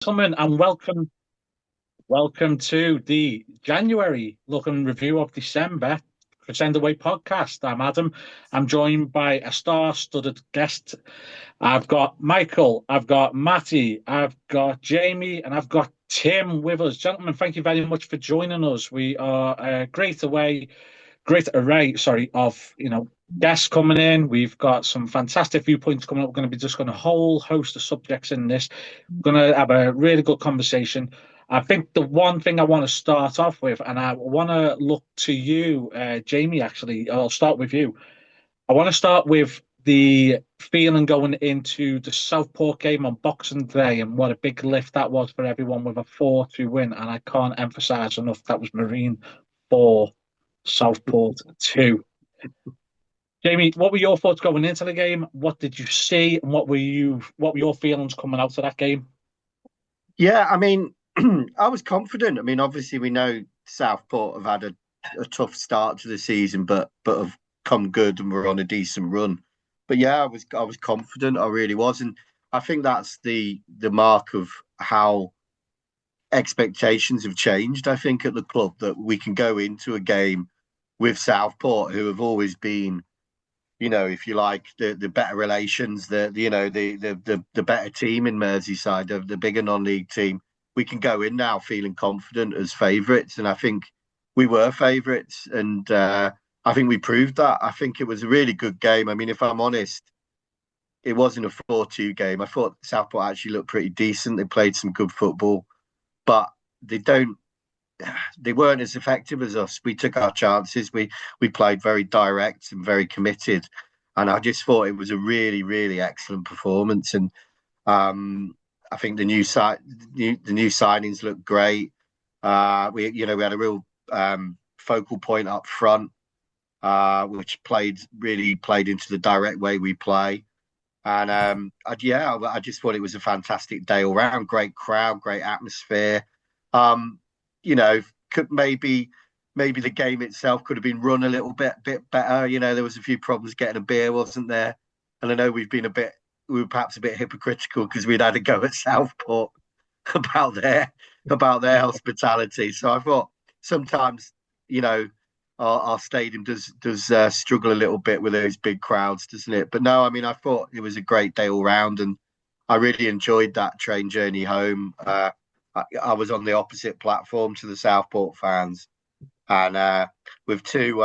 gentlemen, and welcome to the January look and review of December Send Away podcast. I'm Adam. I'm joined by a star-studded guest. I've got Michael, I've got Matty, I've got Jamie, and I've got Tim with us. Gentlemen, thank you very much for joining us. We are a great array, sorry, of guests coming in. We've got some fantastic viewpoints coming up. We're going to be discussing a whole host of subjects in this. We're going to have a really good conversation. I think the one thing I want to start off with, and I want to look to you, Jamie, actually, I'll start with you. I want to start with the feeling going into the Southport game on Boxing Day and what a big lift that was for everyone with a 4-2 win. And I can't emphasize enough that was Marine 4, Southport 2. Jamie, what were your thoughts going into the game? What did you see, and what were your feelings coming out of that game? Yeah, I mean, I was confident. I mean, obviously we know Southport have had a tough start to the season, but have come good and were on a decent run. But yeah, I was confident. I really was, and I think that's the mark of how expectations have changed. I think at the club that we can go into a game with Southport, who have always been, if you like, the better relations, the better team in Merseyside, the bigger non-league team. We can go in now feeling confident as favourites, and I think we were favourites, and I think we proved that. I think it was a really good game. I mean, if I'm honest, it wasn't a 4-2 game. I thought Southport actually looked pretty decent. They played some good football, but they weren't as effective as us. We took our chances. We played very direct and very committed, and I just thought it was a really, really excellent performance. And I think the new signings look great. We had a real focal point up front, which really played into the direct way we play. And I just thought it was a fantastic day all round. Great crowd, great atmosphere. Could maybe the game itself could have been run a little bit better. There was a few problems getting a beer, wasn't there? And I know we were perhaps a bit hypocritical because we'd had a go at Southport about their hospitality. So I thought sometimes, our stadium does struggle a little bit with those big crowds, doesn't it? But no, I mean, I thought it was a great day all round, and I really enjoyed that train journey home. I was on the opposite platform to the Southport fans, and with two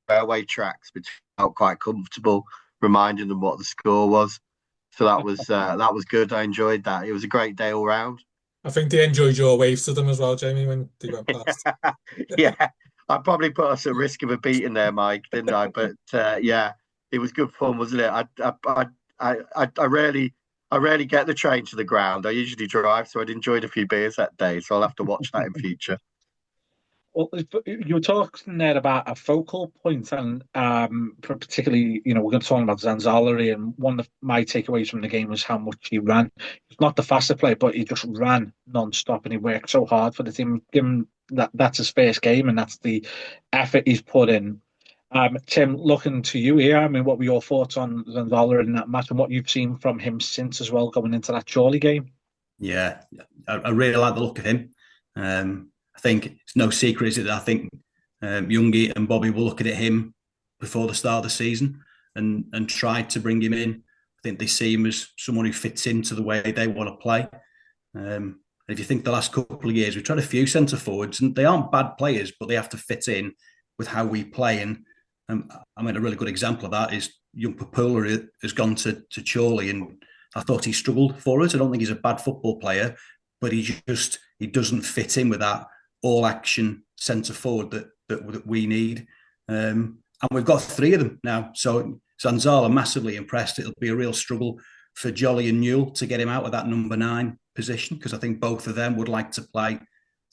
railway tracks, which felt quite comfortable, reminding them what the score was. So that was good. I enjoyed that. It was a great day all round. I think they enjoyed your waves to them as well, Jamie, when they went past. Yeah, I probably put us at risk of a beating there, Mike, didn't I? But yeah, it was good fun, wasn't it? I rarely get the train to the ground. I usually drive, so I'd enjoyed a few beers that day. So I'll have to watch that in future. Well, you were talking there about a focal point, and particularly, we're going to talk about Zanzalari, and one of my takeaways from the game was how much he ran. He's not the fastest player, but he just ran non-stop, and he worked so hard for the team. Given that's his first game, and that's the effort he's put in. Tim, looking to you here, I mean, what were your thoughts on Zanzalari in that match, and what you've seen from him since as well, going into that Chorley game? Yeah, I really like the look of him. I think it's no secret, is it, that I think Youngie and Bobby were looking at him before the start of the season and tried to bring him in. I think they see him as someone who fits into the way they want to play. If you think the last couple of years, we've tried a few centre forwards, and they aren't bad players, but they have to fit in with how we play. And I mean, a really good example of that is young Papula has gone to Chorley, and I thought he struggled for us. I don't think he's a bad football player, but he doesn't fit in with that all action centre forward that we need. And we've got three of them now. So Zanzala massively impressed. It'll be a real struggle for Jolly and Newell to get him out of that number 9 position, because I think both of them would like to play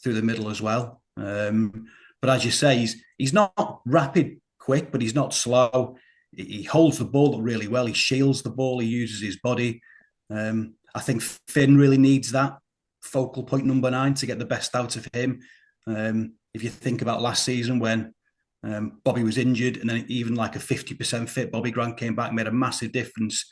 through the middle as well. But as you say, he's not rapid, quick, but he's not slow. He holds the ball really well. He shields the ball. He uses his body. I think Finn really needs that focal point number 9 to get the best out of him. If you think about last season when Bobby was injured, and then even like a 50% fit Bobby Grant came back, made a massive difference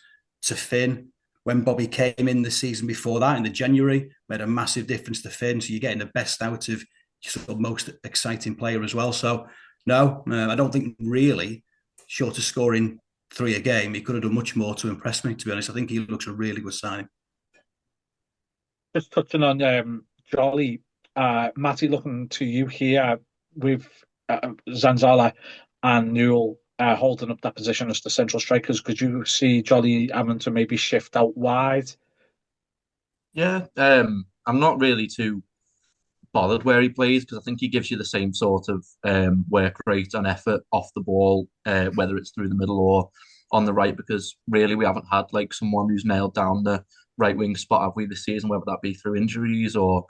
to Finn. when Bobby came in the season before that in the January, made a massive difference to Finn. So you're getting the best out of your sort of most exciting player as well. So no, I don't think really, short of scoring 3 a game, he could have done much more to impress me, to be honest. I think he looks a really good signing. Just touching on Jolly, Matty, looking to you here with Zanzala and Newell holding up that position as the central strikers. Could you see Jolly having to maybe shift out wide? Yeah, I'm not really too bothered where he plays because I think he gives you the same sort of work rate and effort off the ball, whether it's through the middle or on the right. Because really, we haven't had like someone who's nailed down the right wing spot, have we, this season? Whether that be through injuries or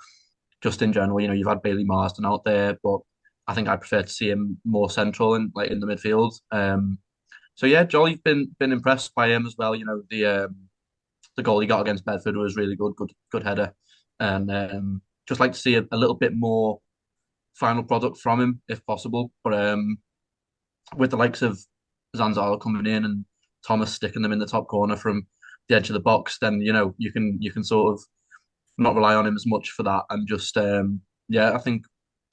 just in general. You know, you've had Bailey Marsden out there, but I think I prefer to see him more central and like in the midfield. So yeah, Jolly's been impressed by him as well. You know, the goal he got against Bedford was really good header, and just like to see a little bit more final product from him if possible. But with the likes of Zanzala coming in and Thomas sticking them in the top corner from the edge of the box, then you know you can sort of not rely on him as much for that, and just yeah, I think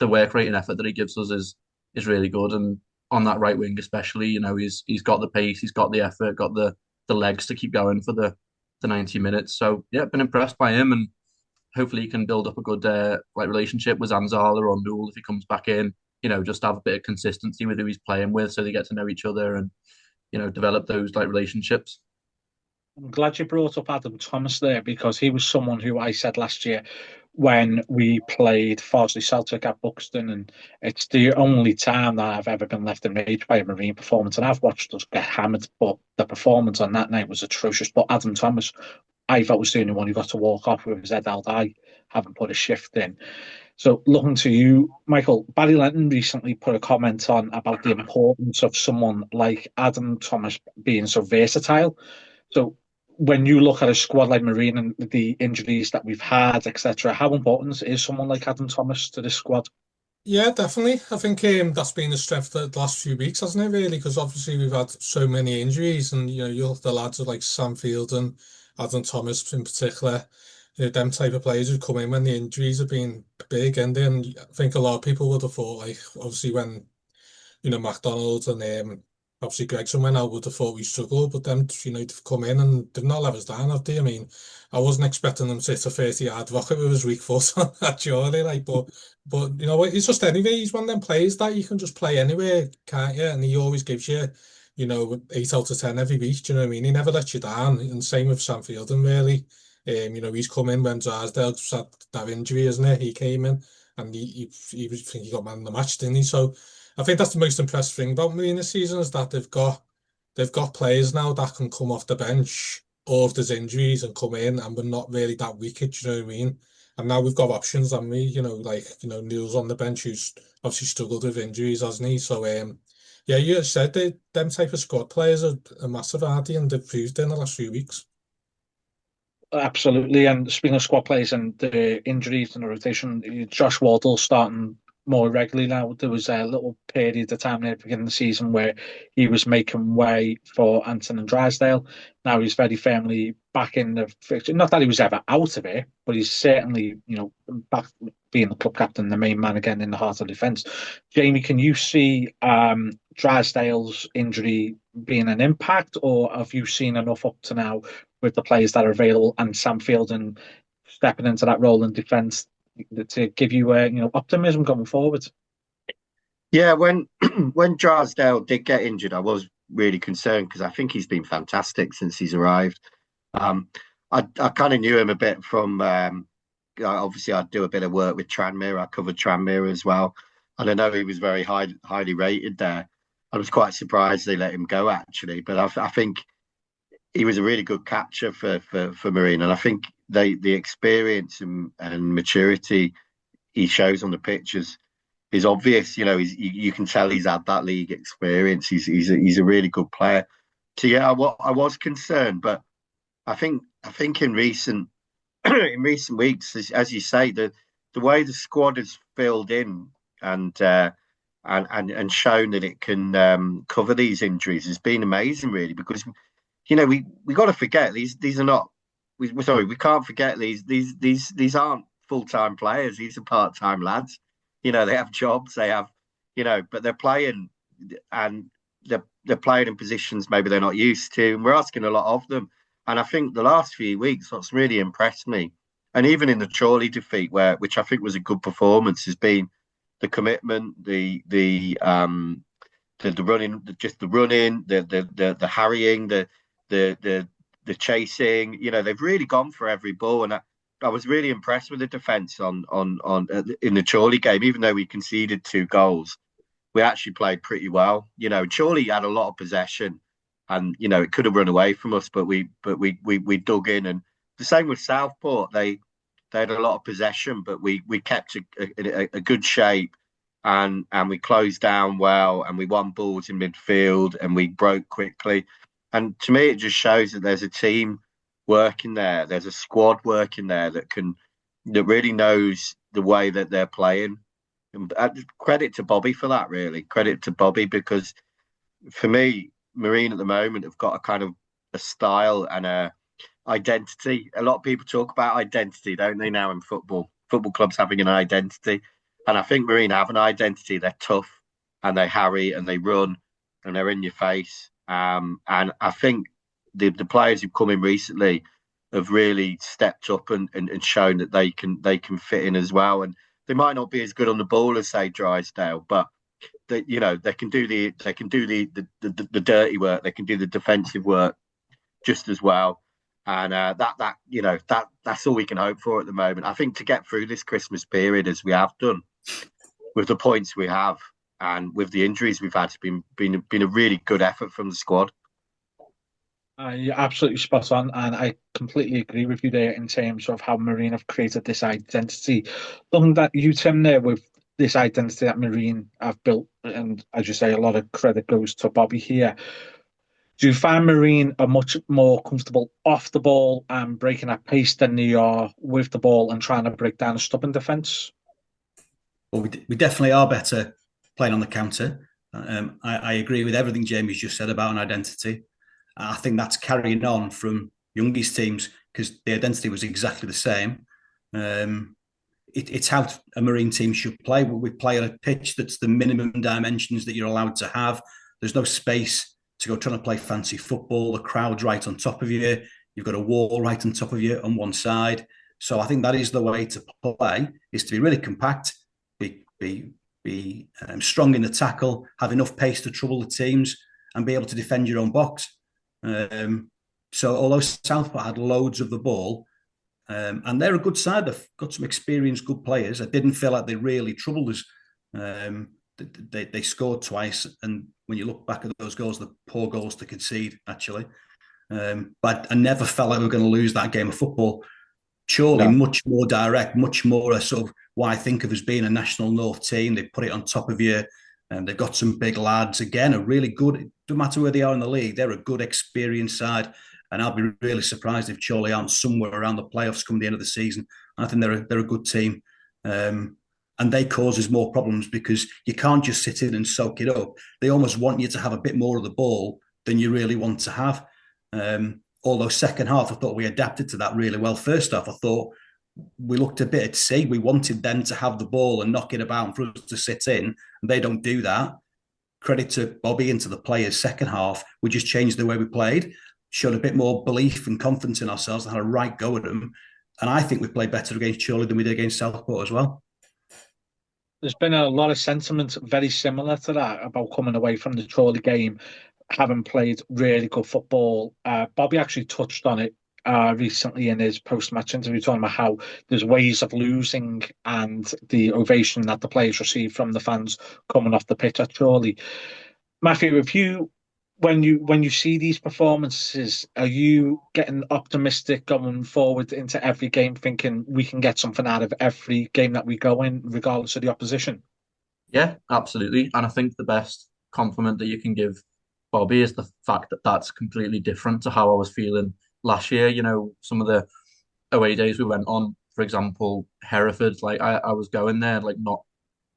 the work rate and effort that he gives us is really good, and on that right wing especially, you know, he's got the pace, he's got the effort, got the legs to keep going for the 90 minutes. So yeah, been impressed by him, and hopefully he can build up a good like relationship with Zanzala or Newell if he comes back in. You know, just have a bit of consistency with who he's playing with, so they get to know each other and develop those like relationships. I'm glad you brought up Adam Thomas there because he was someone who I said last year when we played Farsley Celtic at Buxton, and it's the only time that I've ever been left enraged by a Marine performance. And I've watched us get hammered, but the performance on that night was atrocious. But Adam Thomas, I felt, was the only one who got to walk off with his head held high, having put a shift in. So, looking to you, Michael, Barry Lenton recently put a comment on about the importance of someone like Adam Thomas being so versatile. So, when you look at a squad like Marine and the injuries that we've had, etc., how important is someone like Adam Thomas to this squad? Yeah, definitely. I think that's been the strength of the last few weeks, hasn't it, really? Because obviously we've had so many injuries, and you look at the lads like Sam Field and Adam Thomas in particular, them type of players who come in when the injuries have been big, and then I think a lot of people would have thought, like, obviously when McDonald and obviously Gregson went out, would have thought we struggled, but them, they've come in and they've not let us down, have they? I mean, I wasn't expecting them to hit a 30-yard rocket with his weak foot on that surely, like, but it's just anyway, he's one of them players that you can just play anywhere, can't you? And he always gives you, 8 out of 10 every week, do you know what I mean? He never lets you down, and same with Sam Fielding, really. He's come in when Drysdale had that injury, isn't it? He came in and he was, I think he got man of the match, didn't he? So I think that's the most impressive thing about Marine this season is that they've got players now that can come off the bench or if there's injuries and come in, and we're not really that wicked, you know what I mean? And now we've got options, and Neil's on the bench who's obviously struggled with injuries, hasn't he? So yeah, you said them type of squad players are a massive hardy, and they've proved it in the last few weeks. Absolutely. And speaking of squad players and the injuries and the rotation, Josh Wardle starting more regularly now. There was a little period of time near the beginning of the season where he was making way for Anton and Drysdale. Now he's very firmly back in the fixture. Not that he was ever out of it, but he's certainly, back being the club captain, the main man again in the heart of defence. Jamie, can you see Drysdale's injury being an impact, or have you seen enough up to now with the players that are available and Sam Fielding stepping into that role in defence to give you optimism going forward? Yeah, when when Drysdale did get injured, I was really concerned because I think he's been fantastic since he's arrived. I kind of knew him a bit from obviously I do a bit of work with Tranmere. I covered Tranmere as well, and I know he was very highly rated there. I was quite surprised they let him go actually, but I think he was a really good catcher for Marine, and I think the experience and maturity he shows on the pitch is obvious. You can tell he's had that league experience. He's a really good player. So yeah, I was concerned, but I think in recent in recent weeks, as you say, the way the squad has filled in and shown that it can cover these injuries has been amazing, really. Because we got to forget these are not we can't forget these aren't full-time players. These are part-time lads. They have jobs, they have, but they're playing, and they're playing in positions maybe they're not used to. And we're asking a lot of them. And I think the last few weeks, what's really impressed me, and even in the Chorley defeat, which I think was a good performance, has been the commitment, the running, just the running, the harrying, the chasing. They've really gone for every ball, and I was really impressed with the defence on in the Chorley game. Even though we conceded 2 goals, we actually played pretty well. Chorley had a lot of possession, and it could have run away from us, but we dug in. And the same with Southport. They had a lot of possession, but we kept a good shape, and we closed down well, and we won balls in midfield, and we broke quickly. And to me, it just shows that there's a team working there. There's a squad working there that really knows the way that they're playing. And credit to Bobby for that, really. Credit to Bobby, because for me, Marine at the moment have got a kind of a style and a identity. A lot of people talk about identity, don't they, now in football? Football clubs having an identity. And I think Marine have an identity. They're tough, and they harry, and they run, and they're in your face. And I think the players who've come in recently have really stepped up and shown that they can fit in as well. And they might not be as good on the ball as, say, Drysdale, but they can do the dirty work. They can do the defensive work just as well. And that's all we can hope for at the moment. I think to get through this Christmas period as we have done, with the points we have and with the injuries we've had, it's been a really good effort from the squad. You're absolutely spot on, and I completely agree with you there in terms of how Marine have created this identity. Looking at you, Tim, there with this identity that Marine have built, and as you say, a lot of credit goes to Bobby here. Do you find Marine are much more comfortable off the ball and breaking at pace than they are with the ball and trying to break down a stubborn defence? Well, we definitely are better playing on the counter. I agree with everything Jamie's just said about an identity. I think that's carrying on from Youngie's teams, because the identity was exactly the same. It's how a Marine team should play. We play on a pitch that's the minimum dimensions that you're allowed to have. There's no space to go trying to play fancy football. The crowd's right on top of you. You've got a wall right on top of you on one side. So I think that is the way to play, is to be really compact, be strong in the tackle, have enough pace to trouble the teams, and be able to defend your own box. So although Southport had loads of the ball, and they're a good side, they've got some experienced, good players. I didn't feel like they really troubled us. They scored twice, and when you look back at those goals, the poor goals to concede, actually. But I never felt like we were going to lose that game of football. Surely much more direct, much more a sort of what I think of as being a National North team. They put it on top of you, and they've got some big lads. Again, a really good, it doesn't matter where they are in the league, they're a good, experienced side. And I'll be really surprised if Chorley aren't somewhere around the playoffs come the end of the season. I think they're a good team. And they cause us more problems, because you can't just sit in and soak it up. They almost want you to have a bit more of the ball than you really want to have. Although second half, I thought we adapted to that really well. First half, I thought we looked a bit at sea. We wanted them to have the ball and knock it about and for us to sit in, and they don't do that. Credit to Bobby and to the players. Second half, we just changed the way we played, showed a bit more belief and confidence in ourselves, and had a right go at them. And I think we played better against Chorley than we did against Southport as well. There's been a lot of sentiment very similar to that about coming away from the Chorley game, having played really good football. Bobby actually touched on it recently in his post-match interview, talking about how there's ways of losing and the ovation that the players receive from the fans coming off the pitch at Chorley. Matthew, if you when you see these performances, are you getting optimistic going forward into every game, thinking we can get something out of every game that we go in, regardless of the opposition? Yeah, absolutely. And I think the best compliment that you can give Bobby is the fact that that's completely different to how I was feeling last year. Some of the away days we went on, for example, Hereford, like I was going there, like not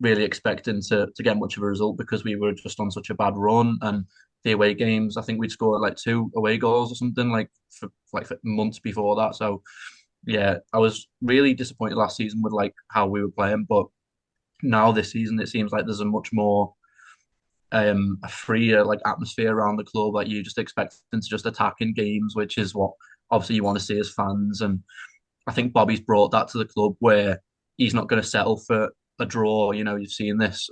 really expecting to get much of a result because we were just on such a bad run. And the away games, I think we'd scored like 2 away goals or something for months before that. So yeah, I was really disappointed last season with like how we were playing, but now this season it seems like there's a much more a freer like atmosphere around the club. Like you just expect them to just attack in games, which is what obviously you want to see as fans. And I think Bobby's brought that to the club where he's not going to settle for a draw. You know, you've seen this,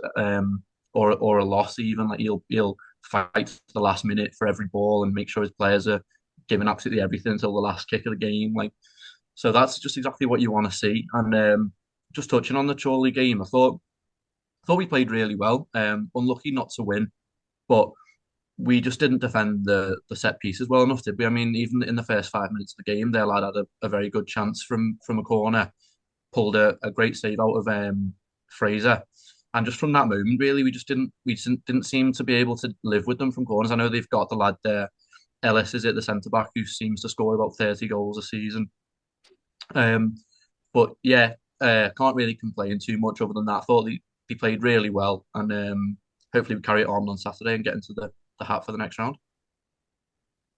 or a loss even. Like he'll fight to the last minute for every ball and make sure his players are giving absolutely everything until the last kick of the game. Like, so that's just exactly what you want to see. And just touching on the Chorley game, I thought we played really well. Unlucky not to win, but we just didn't defend the set pieces well enough, did we? I mean, even in the first 5 minutes of the game, their lad had a very good chance from a corner, pulled a great save out of Fraser, and just from that moment, really, we didn't seem to be able to live with them from corners. I know they've got the lad there, Ellis, is it the centre back who seems to score about 30 goals a season. Um, but yeah, can't really complain too much other than that. I thought they played really well, and hopefully we carry it on Saturday and get into the hat for the next round.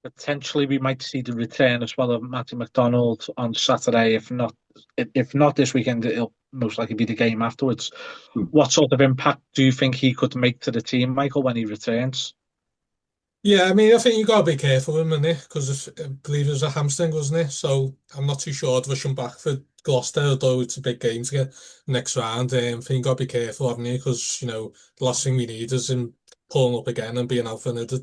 Potentially, we might see the return as well of Matty McDonald on Saturday. If not this weekend, it'll most likely be the game afterwards. What sort of impact do you think he could make to the team, Michael, when he returns? Yeah, I mean, I think you got to be careful with him, innit? Because I believe it was a hamstring, wasn't it? So I'm not too sure to rush him back for Gloucester, although it's a big game to get next round. I think you got to be careful, haven't you? Because, the last thing we need is him pulling up again and being out for another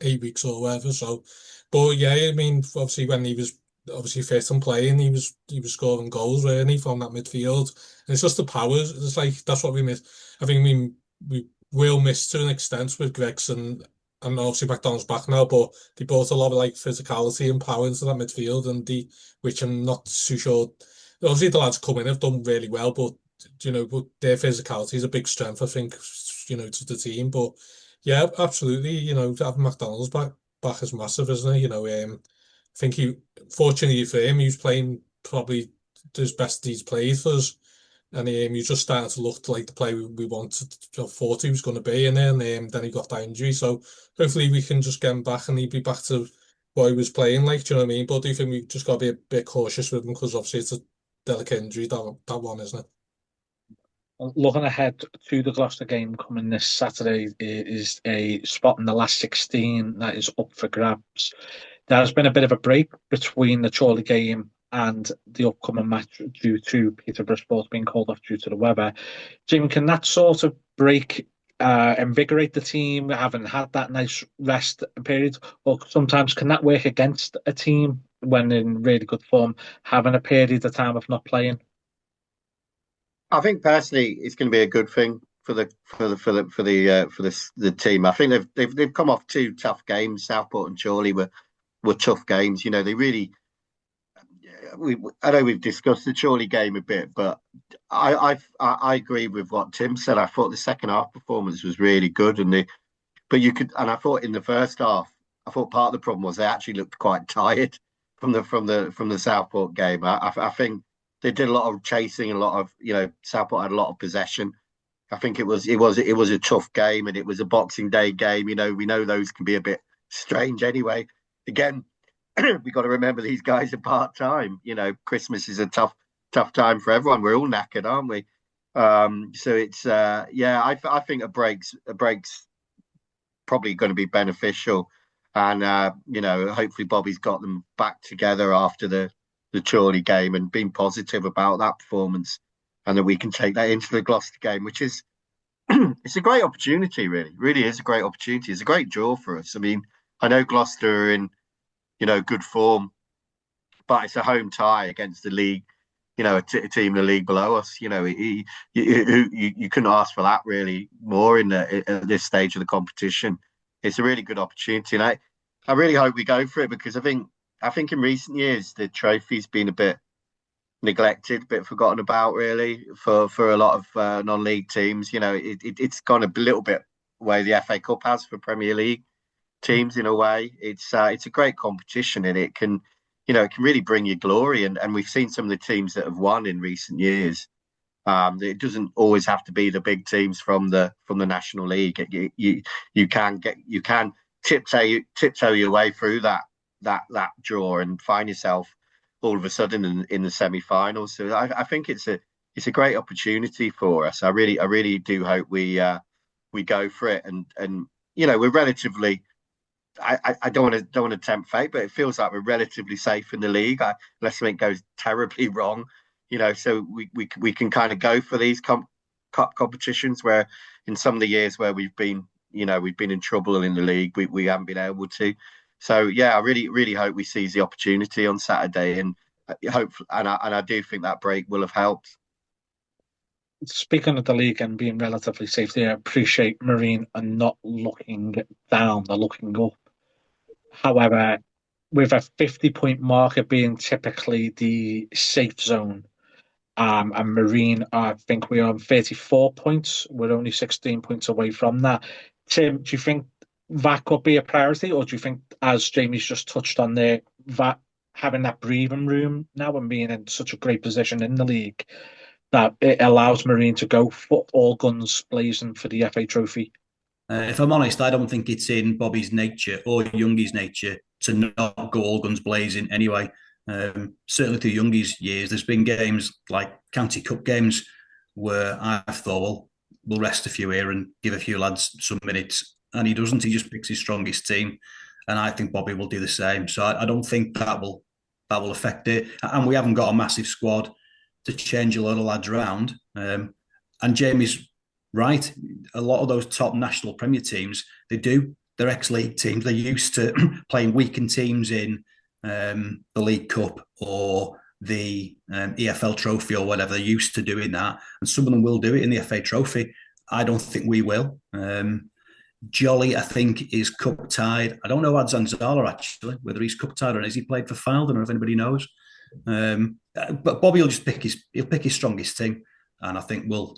8 weeks or whatever. So, but yeah, I mean, obviously when he was obviously fit and playing, he was scoring goals, really, from that midfield. And it's just the powers. It's like, that's what we miss. I think we will miss to an extent with Gregson and obviously McDonald's back now, but they brought a lot of like physicality and power into that midfield, and which I'm not too sure. Obviously, the lads come in have done really well, but but their physicality is a big strength, I think, to the team. But yeah, absolutely, having McDonald's back is massive, isn't it? I think fortunately for him, he was playing probably his best he's played for us. And he just started to look like the player we wanted, or thought he was going to be. And then he got that injury. So hopefully we can just get him back and he'd be back to what he was playing like. Do you know what I mean? But I do think we just got to be a bit cautious with him because obviously it's a delicate injury, that one, isn't it? Looking ahead to the Gloucester game coming this Saturday is a spot in the last 16 that is up for grabs. There has been a bit of a break between the Chorley game and the upcoming match due to Peterborough Sports being called off due to the weather. Jim, can that sort of break invigorate the team, having had that nice rest period, or sometimes can that work against a team when in really good form, having a period of time of not playing? I think personally, it's going to be a good thing for the team. I think they've come off two tough games. Southport and Chorley were tough games. They really. I know we've discussed the Chorley game a bit, but I agree with what Tim said. I thought the second half performance was really good, and I thought in the first half, I thought part of the problem was they actually looked quite tired from the Southport game. I think they did a lot of chasing, a lot of Southport had a lot of possession. I think it was a tough game, and it was a Boxing Day game. We know those can be a bit strange anyway. Again, we got to remember these guys are part time. Christmas is a tough time for everyone. We're all knackered, aren't we? So it's I think a break's probably going to be beneficial, and hopefully Bobby's got them back together after the Chorley game and being positive about that performance, and that we can take that into the Gloucester game, which is it's a great opportunity. Really is a great opportunity. It's a great draw for us. I mean, I know Gloucester are in good form, but it's a home tie against the league, a team in the league below us. You couldn't ask for that really more at this stage of the competition. It's a really good opportunity, and I really hope we go for it, because I think in recent years the trophy's been a bit neglected, a bit forgotten about really for a lot of non-league teams. It's gone a little bit way the FA Cup has for Premier League teams in a way. It's a great competition, and it can really bring you glory. And we've seen some of the teams that have won in recent years. It doesn't always have to be the big teams from the National League. You can tiptoe your way through that draw and find yourself all of a sudden in the semi-finals. So I think it's a great opportunity for us. I really do hope we go for it, and we're relatively. I don't want to tempt fate, but it feels like we're relatively safe in the league, unless something goes terribly wrong. So we can kind of go for these cup competitions where in some of the years where we've been in trouble in the league, we haven't been able to. So yeah, I really hope we seize the opportunity on Saturday, and I do think that break will have helped. Speaking of the league and being relatively safe, I appreciate Marine are not looking down; they're looking up. However, with a 50-point marker being typically the safe zone, and Marine, I think we are on 34 points. We're only 16 points away from that. Tim, do you think that could be a priority, or do you think, as Jamie's just touched on there, that having that breathing room now and being in such a great position in the league, that it allows Marine to go for all guns blazing for the FA Trophy? If I'm honest, I don't think it's in Bobby's nature or Youngi's nature to not go all guns blazing anyway. Certainly through Youngi's years, there's been games like County Cup games where I've thought, well, we'll rest a few here and give a few lads some minutes. And he doesn't. He just picks his strongest team. And I think Bobby will do the same. So I don't think that will affect it. And we haven't got a massive squad to change a lot of lads around. And Jamie's right. A lot of those top national Premier teams, they're ex-league teams. They're used to playing weakened teams in the League Cup or the EFL Trophy or whatever. They're used to doing that. And some of them will do it in the FA Trophy. I don't think we will. Jolly, I think, is cup tied. I don't know about Zanzala, actually, whether he's cup tied or has he played for Fylde. I don't know if anybody knows. But Bobby will just pick his strongest team. And I think we'll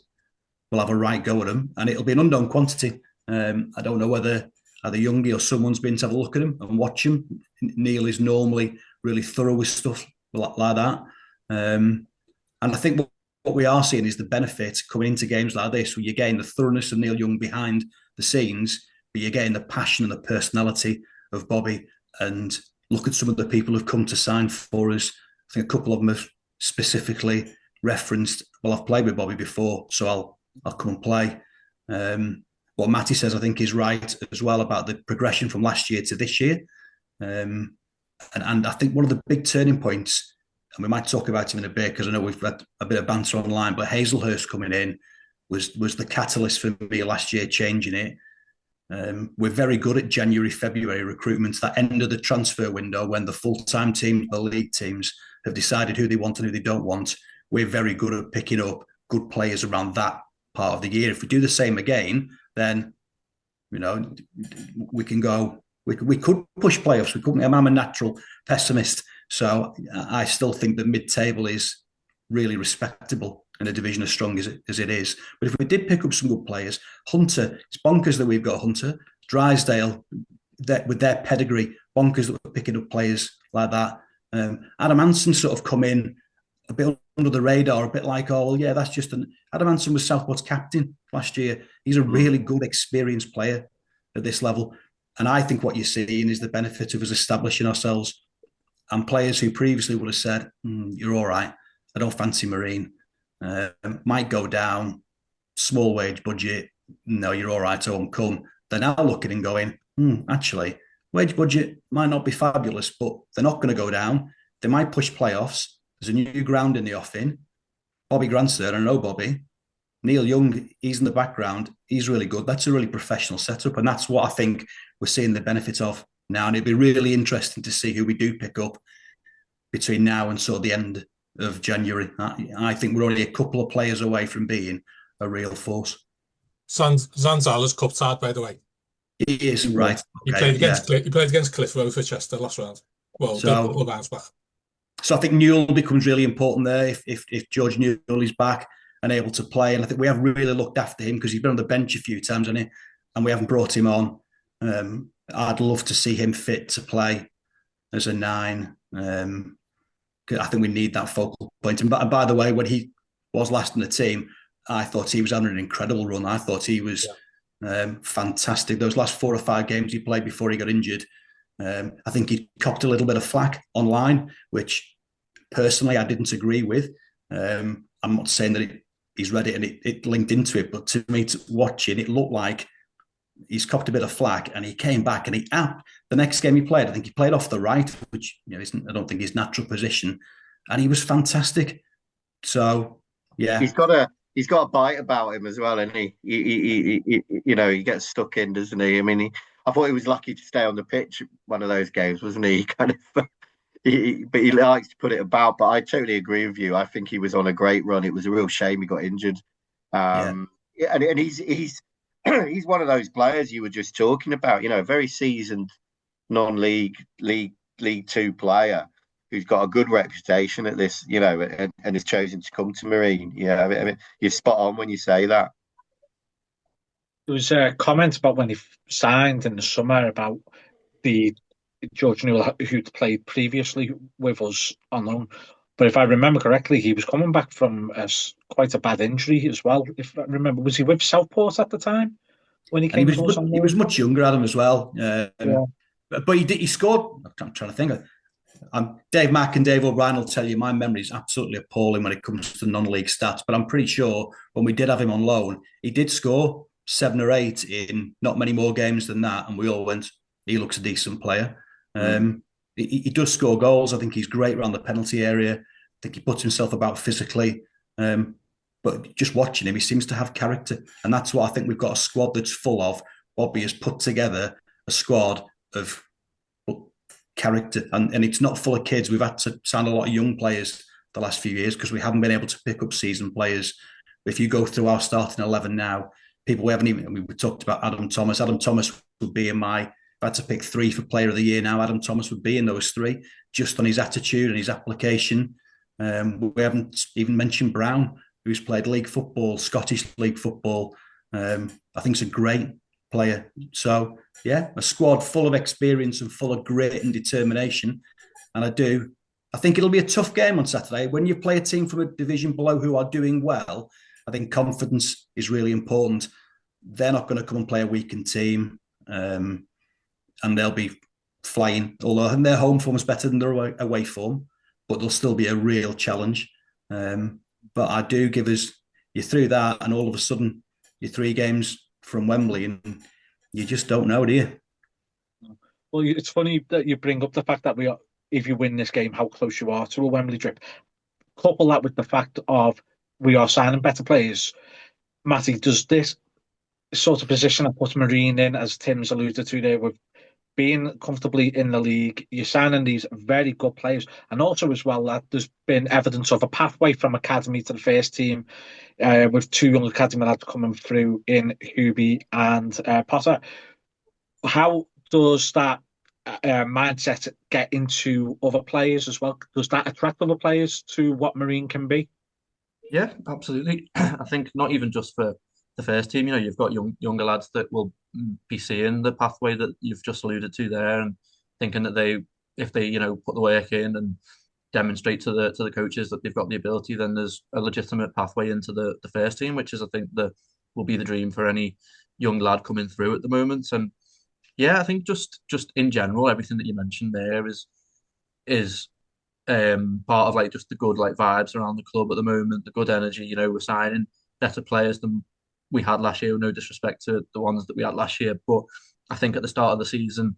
have a right go at them, and it'll be an unknown quantity. I don't know whether either Youngie or someone's been to have a look at him and watch him. Neil is normally really thorough with stuff like that. And I think what we are seeing is the benefit coming into games like this, where you're getting the thoroughness of Neil Young behind the scenes, but you're getting the passion and the personality of Bobby. And look at some of the people who've come to sign for us. I think a couple of them have specifically referenced, well, I've played with Bobby before, so I'll come and play. What Matty says, I think, is right as well about the progression from last year to this year. And I think one of the big turning points, and we might talk about him in a bit because I know we've had a bit of banter online, but Hazelhurst coming in was the catalyst for me last year, changing it. We're very good at January, February recruitments, that end of the transfer window when the full-time teams, the league teams, have decided who they want and who they don't want. We're very good at picking up good players around that part of the year. If we do the same again, then we can go. We could push playoffs. We couldn't. I'm a natural pessimist, so I still think that mid-table is really respectable in a division as strong as it is. But if we did pick up some good players, Hunter, it's bonkers that we've got Hunter, Drysdale, with their pedigree, bonkers that we're picking up players like that. Adam Hansen sort of come in a bit under the radar, a bit like, oh, well, yeah, that's just Adam Hansen was Southport's captain last year. He's a really good, experienced player at this level. And I think what you're seeing is the benefit of us establishing ourselves, and players who previously would have said, you're all right, I don't fancy Marine, might go down, small wage budget, no, you're all right, home come. They're now looking and going, actually, wage budget might not be fabulous, but they're not going to go down. They might push playoffs. There's a new ground in the offing. Bobby Grandster, I know Bobby. Neil Young, he's in the background. He's really good. That's a really professional setup. And that's what I think we're seeing the benefit of now. And it'd be really interesting to see who we do pick up between now and sort of the end of January. I think we're only a couple of players away from being a real force. Zanzala's cup tied, by the way. He is, right. He played against Cliff Road for Chester last round. Well, a couple of rounds back. So I think Newell becomes really important there if George Newell is back and able to play. And I think we have really looked after him because he's been on the bench a few times, hasn't he? And we haven't brought him on. I'd love to see him fit to play as a 9. I think we need that focal point. And by the way, when he was last in the team, I thought he was having an incredible run. I thought he was fantastic. Those last 4 or 5 games he played before he got injured, I think he copped a little bit of flack online, which personally I didn't agree with. I'm not saying that he's read it and it linked into it, but to me, watching, it looked like he's copped a bit of flack, and he came back and the next game he played, I think he played off the right, which isn't, I don't think, his natural position, and he was fantastic. So yeah, he's got a bite about him as well, and he gets stuck in, doesn't he? I mean, I thought he was lucky to stay on the pitch one of those games, wasn't he? He kind of, but he likes to put it about. But I totally agree with you. I think he was on a great run. It was a real shame he got injured. yeah, And he's he's one of those players you were just talking about. Very seasoned non-league two player who's got a good reputation at this, and has chosen to come to Marine. Yeah, I mean, you're spot on when you say that. There was a comment about when he signed in the summer about the George Newell who'd played previously with us on loan. But if I remember correctly, he was coming back from quite a bad injury as well. If I remember, was he with Southport at the time when he and he came was to us on he was loan? much younger, Adam, as well. Yeah. But he scored. I'm trying to think. Dave Mack and Dave O'Brien will tell you my memory is absolutely appalling when it comes to non-league stats. But I'm pretty sure when we did have him on loan, he did score 7 or 8 in not many more games than that, and we all went, he looks a decent player. He does score goals. I think he's great around the penalty area. I think he puts himself about physically. But just watching him, he seems to have character. And that's what I think we've got a squad that's full of. Bobby has put together a squad of character. And it's not full of kids. We've had to sign a lot of young players the last few years because we haven't been able to pick up seasoned players. If you go through our starting 11 now, people we haven't even, we talked about Adam Thomas. Adam Thomas would be in my, if I had to pick 3 for player of the year now, Adam Thomas would be in those 3, just on his attitude and his application. We haven't even mentioned Brown, who's played league football, Scottish league football. I think he's a great player. So, yeah, a squad full of experience and full of grit and determination. And I think it'll be a tough game on Saturday. When you play a team from a division below who are doing well, I think confidence is really important. They're not going to come and play a weakened team, and they'll be flying. Although I think their home form is better than their away form, but there'll still be a real challenge. But I do give us, you're through that, and all of a sudden you're 3 games from Wembley, and you just don't know, do you? Well, it's funny that you bring up the fact that if you win this game, how close you are to a Wembley trip. Couple that with the fact of we are signing better players. Matty, does this sort of position that puts Marine in, as Tim's alluded to there, with being comfortably in the league, you're signing these very good players, and also as well that there's been evidence of a pathway from academy to the first team, with 2 young academy lads coming through in Hubie and Potter. How does that mindset get into other players as well? Does that attract other players to what Marine can be? Yeah, absolutely. I think not even just for the first team. You've got younger lads that will be seeing the pathway that you've just alluded to there, and thinking that if they, put the work in and demonstrate to the coaches that they've got the ability, then there's a legitimate pathway into the first team, which is, I think, will be the dream for any young lad coming through at the moment. And yeah, I think just in general, everything that you mentioned there is part of like just the good like vibes around the club at the moment, the good energy. We're signing better players than we had last year. No disrespect to the ones that we had last year, but I think at the start of the season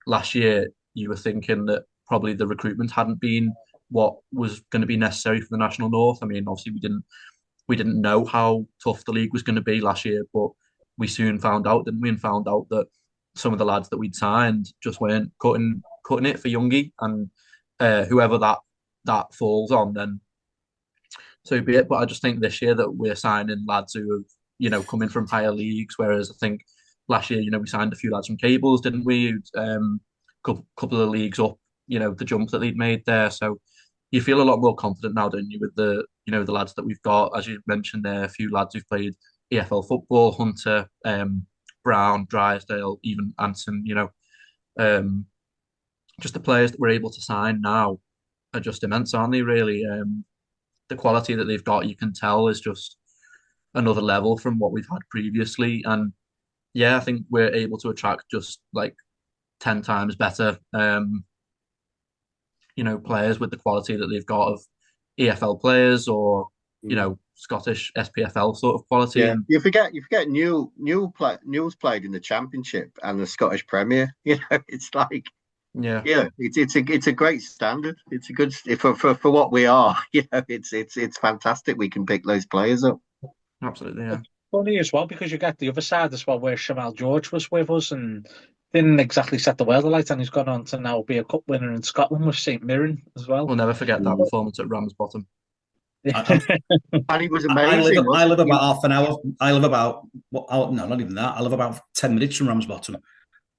last year, you were thinking that probably the recruitment hadn't been what was going to be necessary for the National North. I mean, obviously we didn't know how tough the league was going to be last year, but we soon found out, didn't we? And found out that some of the lads that we'd signed just weren't cutting it for Youngie, and whoever that falls on, then so be it. But I just think this year that we're signing lads who have, coming from higher leagues, whereas I think last year, we signed a few lads from Cables, didn't we? Couple of leagues up, the jump that they'd made there. So you feel a lot more confident now, don't you, with the lads that we've got, as you mentioned there, a few lads who've played EFL football, Hunter, Brown, Drysdale, even Anson, just the players that we're able to sign now are just immense, aren't they, really? the quality that they've got, you can tell, is just another level from what we've had previously. And yeah, I think we're able to attract just like 10 times better, players with the quality that they've got of EFL players or, Scottish SPFL sort of quality. Yeah, And you forget Newell's played in the Championship and the Scottish Premier. It's like yeah, it's a great standard. It's a good for what we are. It's fantastic. We can pick those players up. absolutely. Yeah. Funny as well because you get the other side as well where Shamal George was with us and didn't exactly set the world alight, and he's gone on to now be a cup winner in Scotland with St Mirren as well. We'll never forget that Mm. performance at Ramsbottom. I, And he was I live. amazing. I live wasn't he? about half an hour. I live about no, not even that. I live about 10 minutes from Ramsbottom,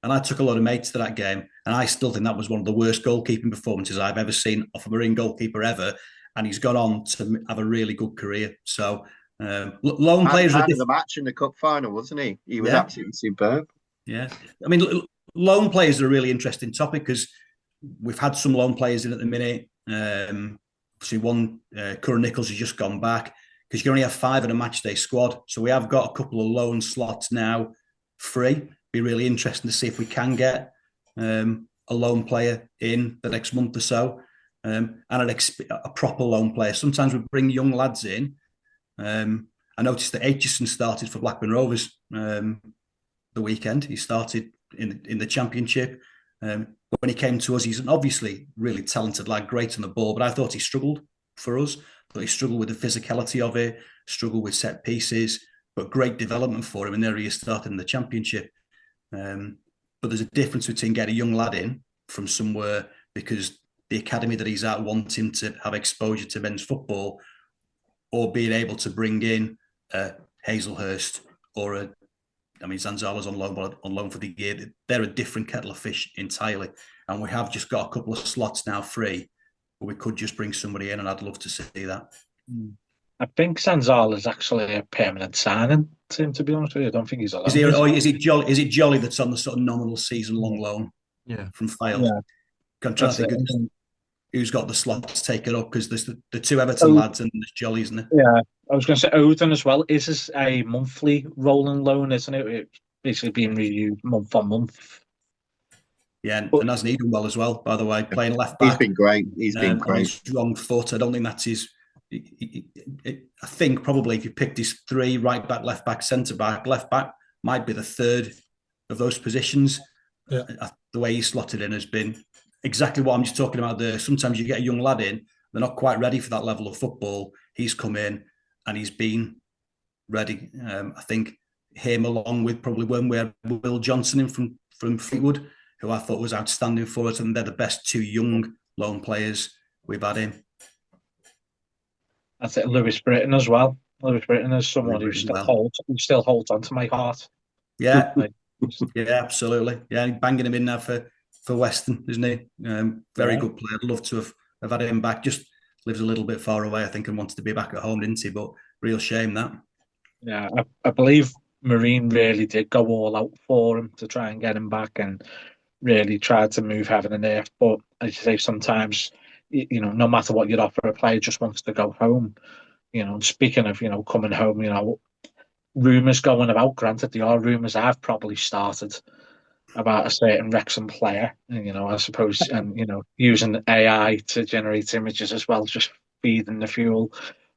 and I took a lot of mates to that game, and I still think that was one of the worst goalkeeping performances I've ever seen of a Marine goalkeeper ever. And he's gone on to have a really good career. So lone players are Man of the different. match in the cup final, wasn't he? He was Yeah, absolutely superb. yeah. I mean, lone players are a really interesting topic because we've had some lone players in at the minute. Obviously, one Curran Nichols has just gone back because you can only have 5 in a match day squad. So we have got a couple of loan slots now free. Be really interesting to see if we can get a loan player in the next month or so, and a proper loan player. Sometimes we bring young lads in. I noticed that Aitchison started for Blackburn Rovers the weekend. He started in the Championship. When he came to us, he's an obviously really talented lad, great on the ball, but I thought he struggled for us. I thought he struggled with the physicality of it, struggled with set pieces, but great development for him. And there he is started in the Championship. But there's a difference between getting a young lad in from somewhere because the academy that he's at wants him to have exposure to men's football, or being able to bring in Hazelhurst or Zanzala's on loan for the year. They're a different kettle of fish entirely. And we have just got a couple of slots now free, but we could just bring somebody in, and I'd love to see that. I think Sanzal is actually a permanent signing, Tim, to be honest with you. I don't think he's allowed. Is it Jolly that's on the sort of nominal season-long loan Yeah. from Fylde? Yeah, I'm trying to think who's got the slots taken up because there's the 2 Everton lads and there's Jolly, isn't it? Yeah, I was going to say Odin as well. Is this a monthly rolling loan, isn't it? It's basically being reviewed month on month. Yeah, and hasn't he done well as well, by the way, playing left back. He's been great. He's been On great. his wrong foot. I don't think that's his. I think probably if you picked his 3 right back, left back, centre back, left back might be the 3rd of those positions. Yeah. The way he slotted in has been exactly what I'm just talking about there. Sometimes you get a young lad in, they're not quite ready for that level of football. He's come in and he's been ready. I think him along with probably when we had Will Johnson in from Fleetwood, who I thought was outstanding for us, and they're the best 2 young loan players we've had in. That's it. Lewis Britton as well. Lewis Britton is someone who still holds on to my heart. Yeah, Like, yeah, absolutely. Yeah, banging him in now for Weston, isn't he? Very good player. I'd love to have had him back. Just lives a little bit far away, I think, and wanted to be back at home, didn't he? But real shame that. Yeah, I believe Marine really did go all out for him to try and get him back and really tried to move heaven and earth. But as you say, sometimes, no matter what you'd offer, a player just wants to go home. And speaking of, coming home, rumours going about, granted, there are rumours I've probably started about a certain Wrexham player, I suppose, and, using AI to generate images as well, just feeding the fuel.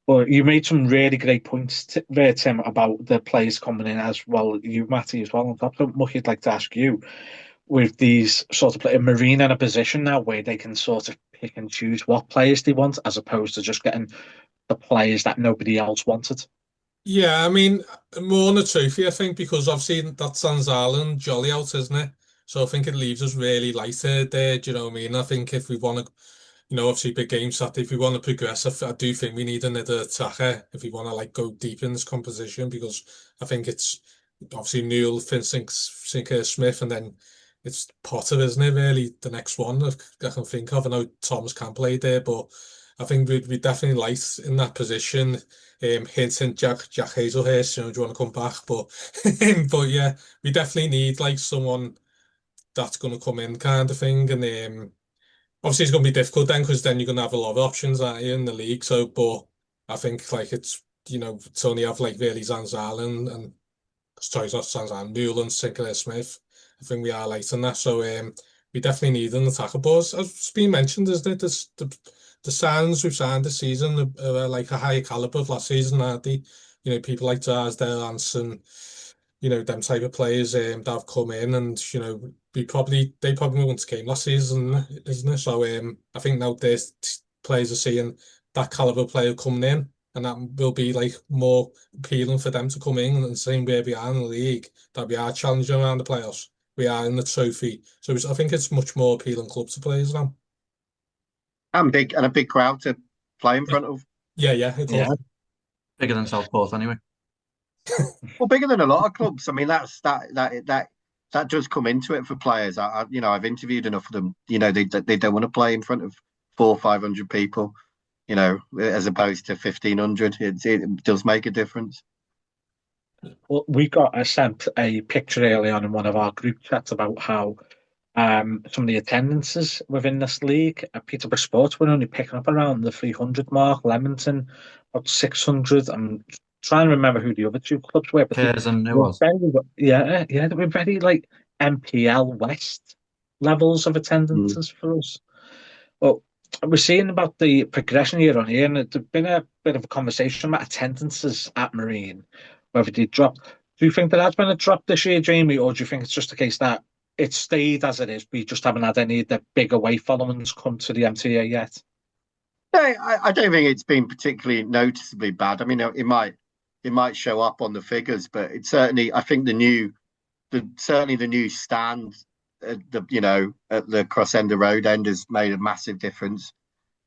But you made some really great points there, Tim, about the players coming in as well. You, Matty, as well. On top of Mucky'd like to ask you, with these sort of players, Marine in a position now where they can sort of pick and choose what players they want, as opposed to just getting the players that nobody else wanted. Yeah, I mean, more on a trophy, I think, because obviously that's Sanzal and Jolly out, isn't it? So I think it leaves us really light there. Do you know what I mean? I think if we want to, obviously big game Saturday, if we want to progress, I do think we need another attacker if we want to like go deep in this composition, because I think it's obviously Newell, Finsinker, Smith, and then it's Potter, isn't it? Really, the next one I can think of. I know Thomas can play there, but I think we'd definitely light in that position. Hinting Jack Hazelhurst, do you want to come back? But but yeah, we definitely need like someone that's going to come in, kind of thing. And obviously it's going to be difficult then, because then you're going to have a lot of options, aren't you, in the league? So, but I think like it's to only have like really Zanzala and sorry, not Zanzala, Newland, Sinclair Smith. I think we are late on that. So we definitely need an attacker. But as it's been mentioned, isn't it? The signs we've signed this season are like a higher caliber of last season, aren't they? People like Drysdale, Anson, them type of players that have come in, and they probably won the game last season, isn't it? So I think now there's players are seeing that caliber player coming in, and that will be like more appealing for them to come in. And the same way we are in the league, that we are challenging around the playoffs, we are in the trophy. So I think it's much more appealing club to players now. And a big crowd to play in front of. Yeah, Yeah. Bigger than Southport anyway. Well, bigger than a lot of clubs. I mean, that does come into it for players. I've interviewed enough of them. They don't want to play in front of 400-500 people. As opposed to 1,500. It does make a difference. Well, we got sent a picture early on in one of our group chats about how some of the attendances within this league. Peterborough Sports were only picking up around the 300 mark. Leamington about 600. I'm trying to remember who the other two clubs were, but Curzon, they it were was. they were very like MPL West levels of attendances for us. Well, we're seeing about the progression year on year, and there's been a bit of a conversation about attendances at Marine, whether they dropped. Do you think there has been a drop this year, Jamie, or do you think it's just a case that it stayed as it is? We just haven't had any of the big away followings come to the MTA yet. No, I don't think it's been particularly noticeably bad. I mean, it might show up on the figures, but it's certainly. I think the new stand at the cross end of road end has made a massive difference.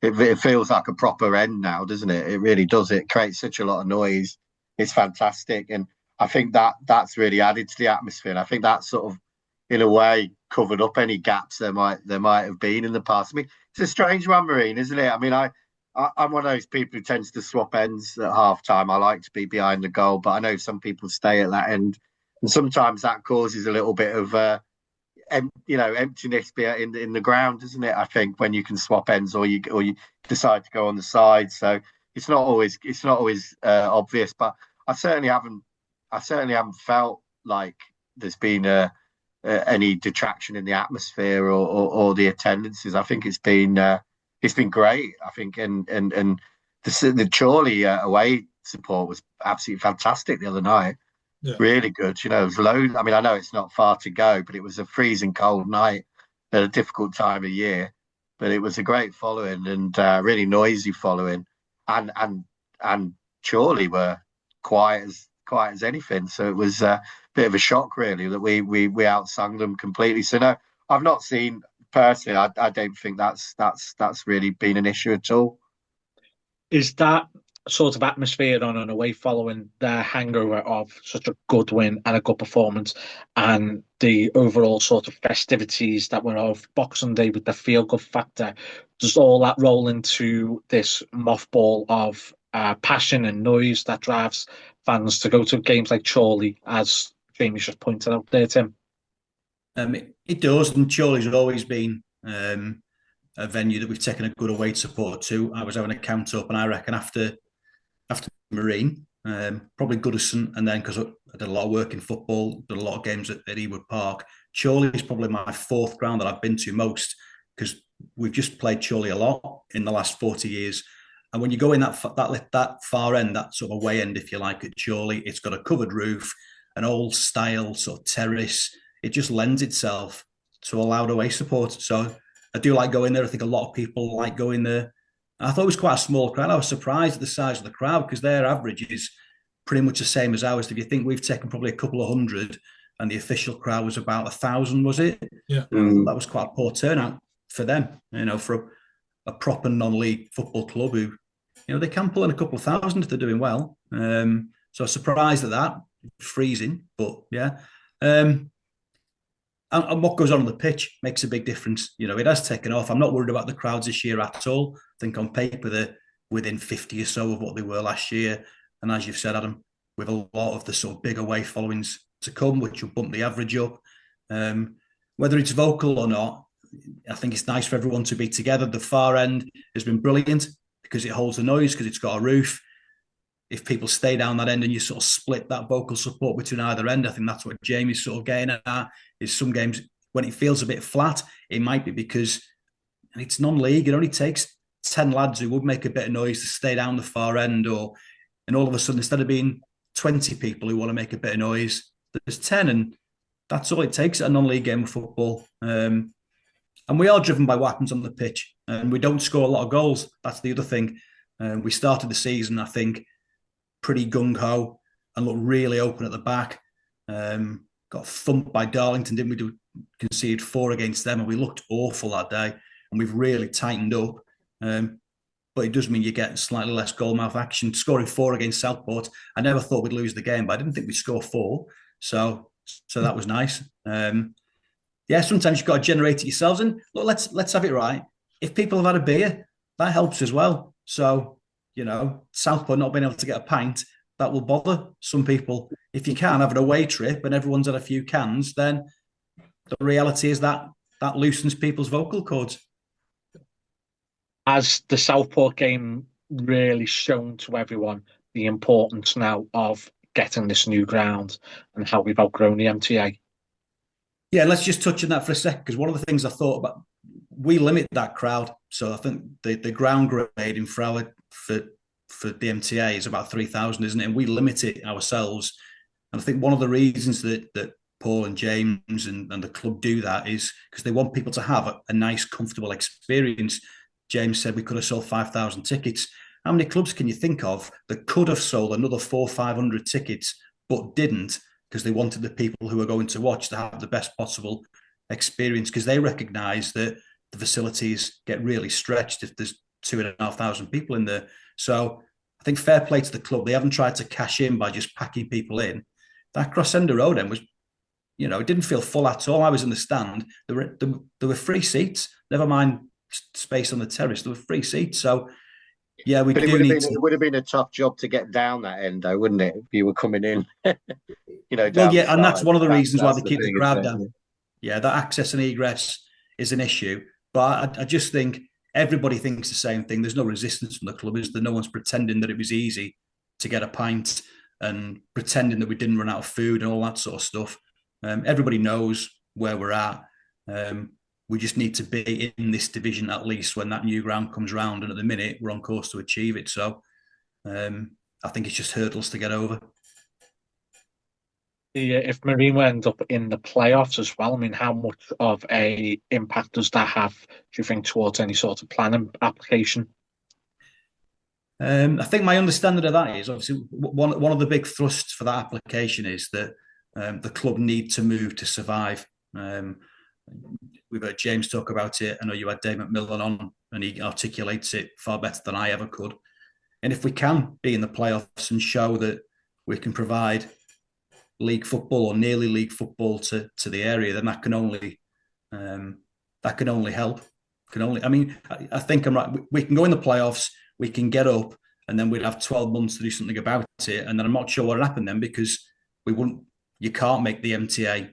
It feels like a proper end now, doesn't it? It really does. It creates such a lot of noise. It's fantastic, and I think that's really added to the atmosphere. And I think that sort of, in a way, covered up any gaps there might have been in the past. I mean, it's a strange one, Marine, isn't it? I mean, I'm one of those people who tends to swap ends at half time. I like to be behind the goal, but I know some people stay at that end, and sometimes that causes a little bit of emptiness in the ground, isn't it? I think when you can swap ends or you decide to go on the side, so it's not always obvious. But I certainly haven't felt like there's been any detraction in the atmosphere or the attendances. I think it's been great. I think and the Chorley away support was absolutely fantastic the other night. Yeah. Really good. It was low. I mean, I know it's not far to go, but it was a freezing cold night at a difficult time of year. But it was a great following and really noisy following, and Chorley were quiet as anything. So it was a bit of a shock, really, that we outsung them completely. So no, I've not seen personally. I don't think that's really been an issue at all. Is that sort of atmosphere on and away following their hangover of such a good win and a good performance, and the overall sort of festivities that were of Boxing Day with the feel-good factor? Does all that roll into this mothball of passion and noise that drives fans to go to games like Chorley, as Jamie's just pointed out there, Tim? It does, and Chorley's always been a venue that we've taken a good away support to. I was having a count up, and I reckon after Marine, probably Goodison, and then because I did a lot of work in football, did a lot of games at Ewood Park, Chorley is probably my fourth ground that I've been to most, because we've just played Chorley a lot in the last 40 years. And when you go in that far end, that sort of away end, if you like, at Chorley, it's got a covered roof, an old style sort of terrace. It just lends itself to a loud away support. So I do like going there. I think a lot of people like going there. I thought it was quite a small crowd. I was surprised at the size of the crowd because their average is pretty much the same as ours. If you think we've taken probably a couple of hundred and the official crowd was about 1,000, was it? Yeah. That was quite a poor turnout for them, for a proper non-league football club who, they can pull in a couple of thousand if they're doing well. So I was surprised at that. Freezing, but yeah. And what goes on the pitch makes a big difference. It has taken off. I'm not worried about the crowds this year at all. I think on paper they're within 50 or so of what they were last year. And as you've said, Adam, with a lot of the sort of big away followings to come, which will bump the average up. Whether it's vocal or not, I think it's nice for everyone to be together. The far end has been brilliant because it holds the noise, because it's got a roof. if people stay down that end and you sort of split that vocal support between either end. I think that's what Jamie's sort of getting at, is some games when it feels a bit flat, it might be because it's non-league. It only takes 10 lads who would make a bit of noise to stay down the far end, and all of a sudden, instead of being 20 people who want to make a bit of noise, there's 10, and that's all it takes at a non-league game of football. And we are driven by what happens on the pitch, and we don't score a lot of goals. That's the other thing. We started the season, I think, pretty gung-ho and looked really open at the back. Got thumped by Darlington, didn't we? Conceded 4 against them, and we looked awful that day, and we've really tightened up. But it does mean you get slightly less goal-mouth action. Scoring 4 against Southport, I never thought we'd lose the game, but I didn't think we'd score 4. So that was nice. Sometimes you've got to generate it yourselves. And look, let's have it right. If people have had a beer, that helps as well. So, Southport not being able to get a pint, that will bother some people. If you can have an away trip and everyone's had a few cans, then the reality is that loosens people's vocal cords. Has the Southport game really shown to everyone the importance now of getting this new ground and how we've outgrown the MTA? Yeah, let's just touch on that for a second, because one of the things I thought about, we limit that crowd. So I think the ground grade in Froward for the MTA is about 3,000, isn't it? And we limit it ourselves. And I think one of the reasons that Paul and James and the club do that is because they want people to have a nice, comfortable experience. James said we could have sold 5,000 tickets. How many clubs can you think of that could have sold another 400 or 500 tickets but didn't, because they wanted the people who are going to watch to have the best possible experience, because they recognise that the facilities get really stretched if there's 2,500 people in there. So I think fair play to the club. They haven't tried to cash in by just packing people in. That Crossender Road end was, it didn't feel full at all. I was in the stand. There were free seats, never mind space on the terrace. There were free seats. So, yeah, it would have been a tough job to get down that end, though, wouldn't it? If you were coming in, down yeah, and that's one of the reasons why they keep the crowd down. Yeah, that access and egress is an issue. But I just think everybody thinks the same thing. There's no resistance from the club, is there? No one's pretending that it was easy to get a pint and pretending that we didn't run out of food and all that sort of stuff. Everybody knows where we're at. We just need to be in this division at least when that new ground comes round. And at the minute, we're on course to achieve it. So I think it's just hurdles to get over. If Marine will end up in the playoffs as well, I mean, how much of a impact does that have, do you think, towards any sort of planning application? I think my understanding of that is, obviously, one of the big thrusts for that application is that the club need to move to survive. We've heard James talk about it. I know you had Dave McMillan on, and he articulates it far better than I ever could. And if we can be in the playoffs and show that we can provide league football or nearly league football to the area, then that can only help. I think I'm right. We can go in the playoffs, we can get up, and then we'd have 12 months to do something about it. And then I'm not sure what would happen then, because you can't make the MTA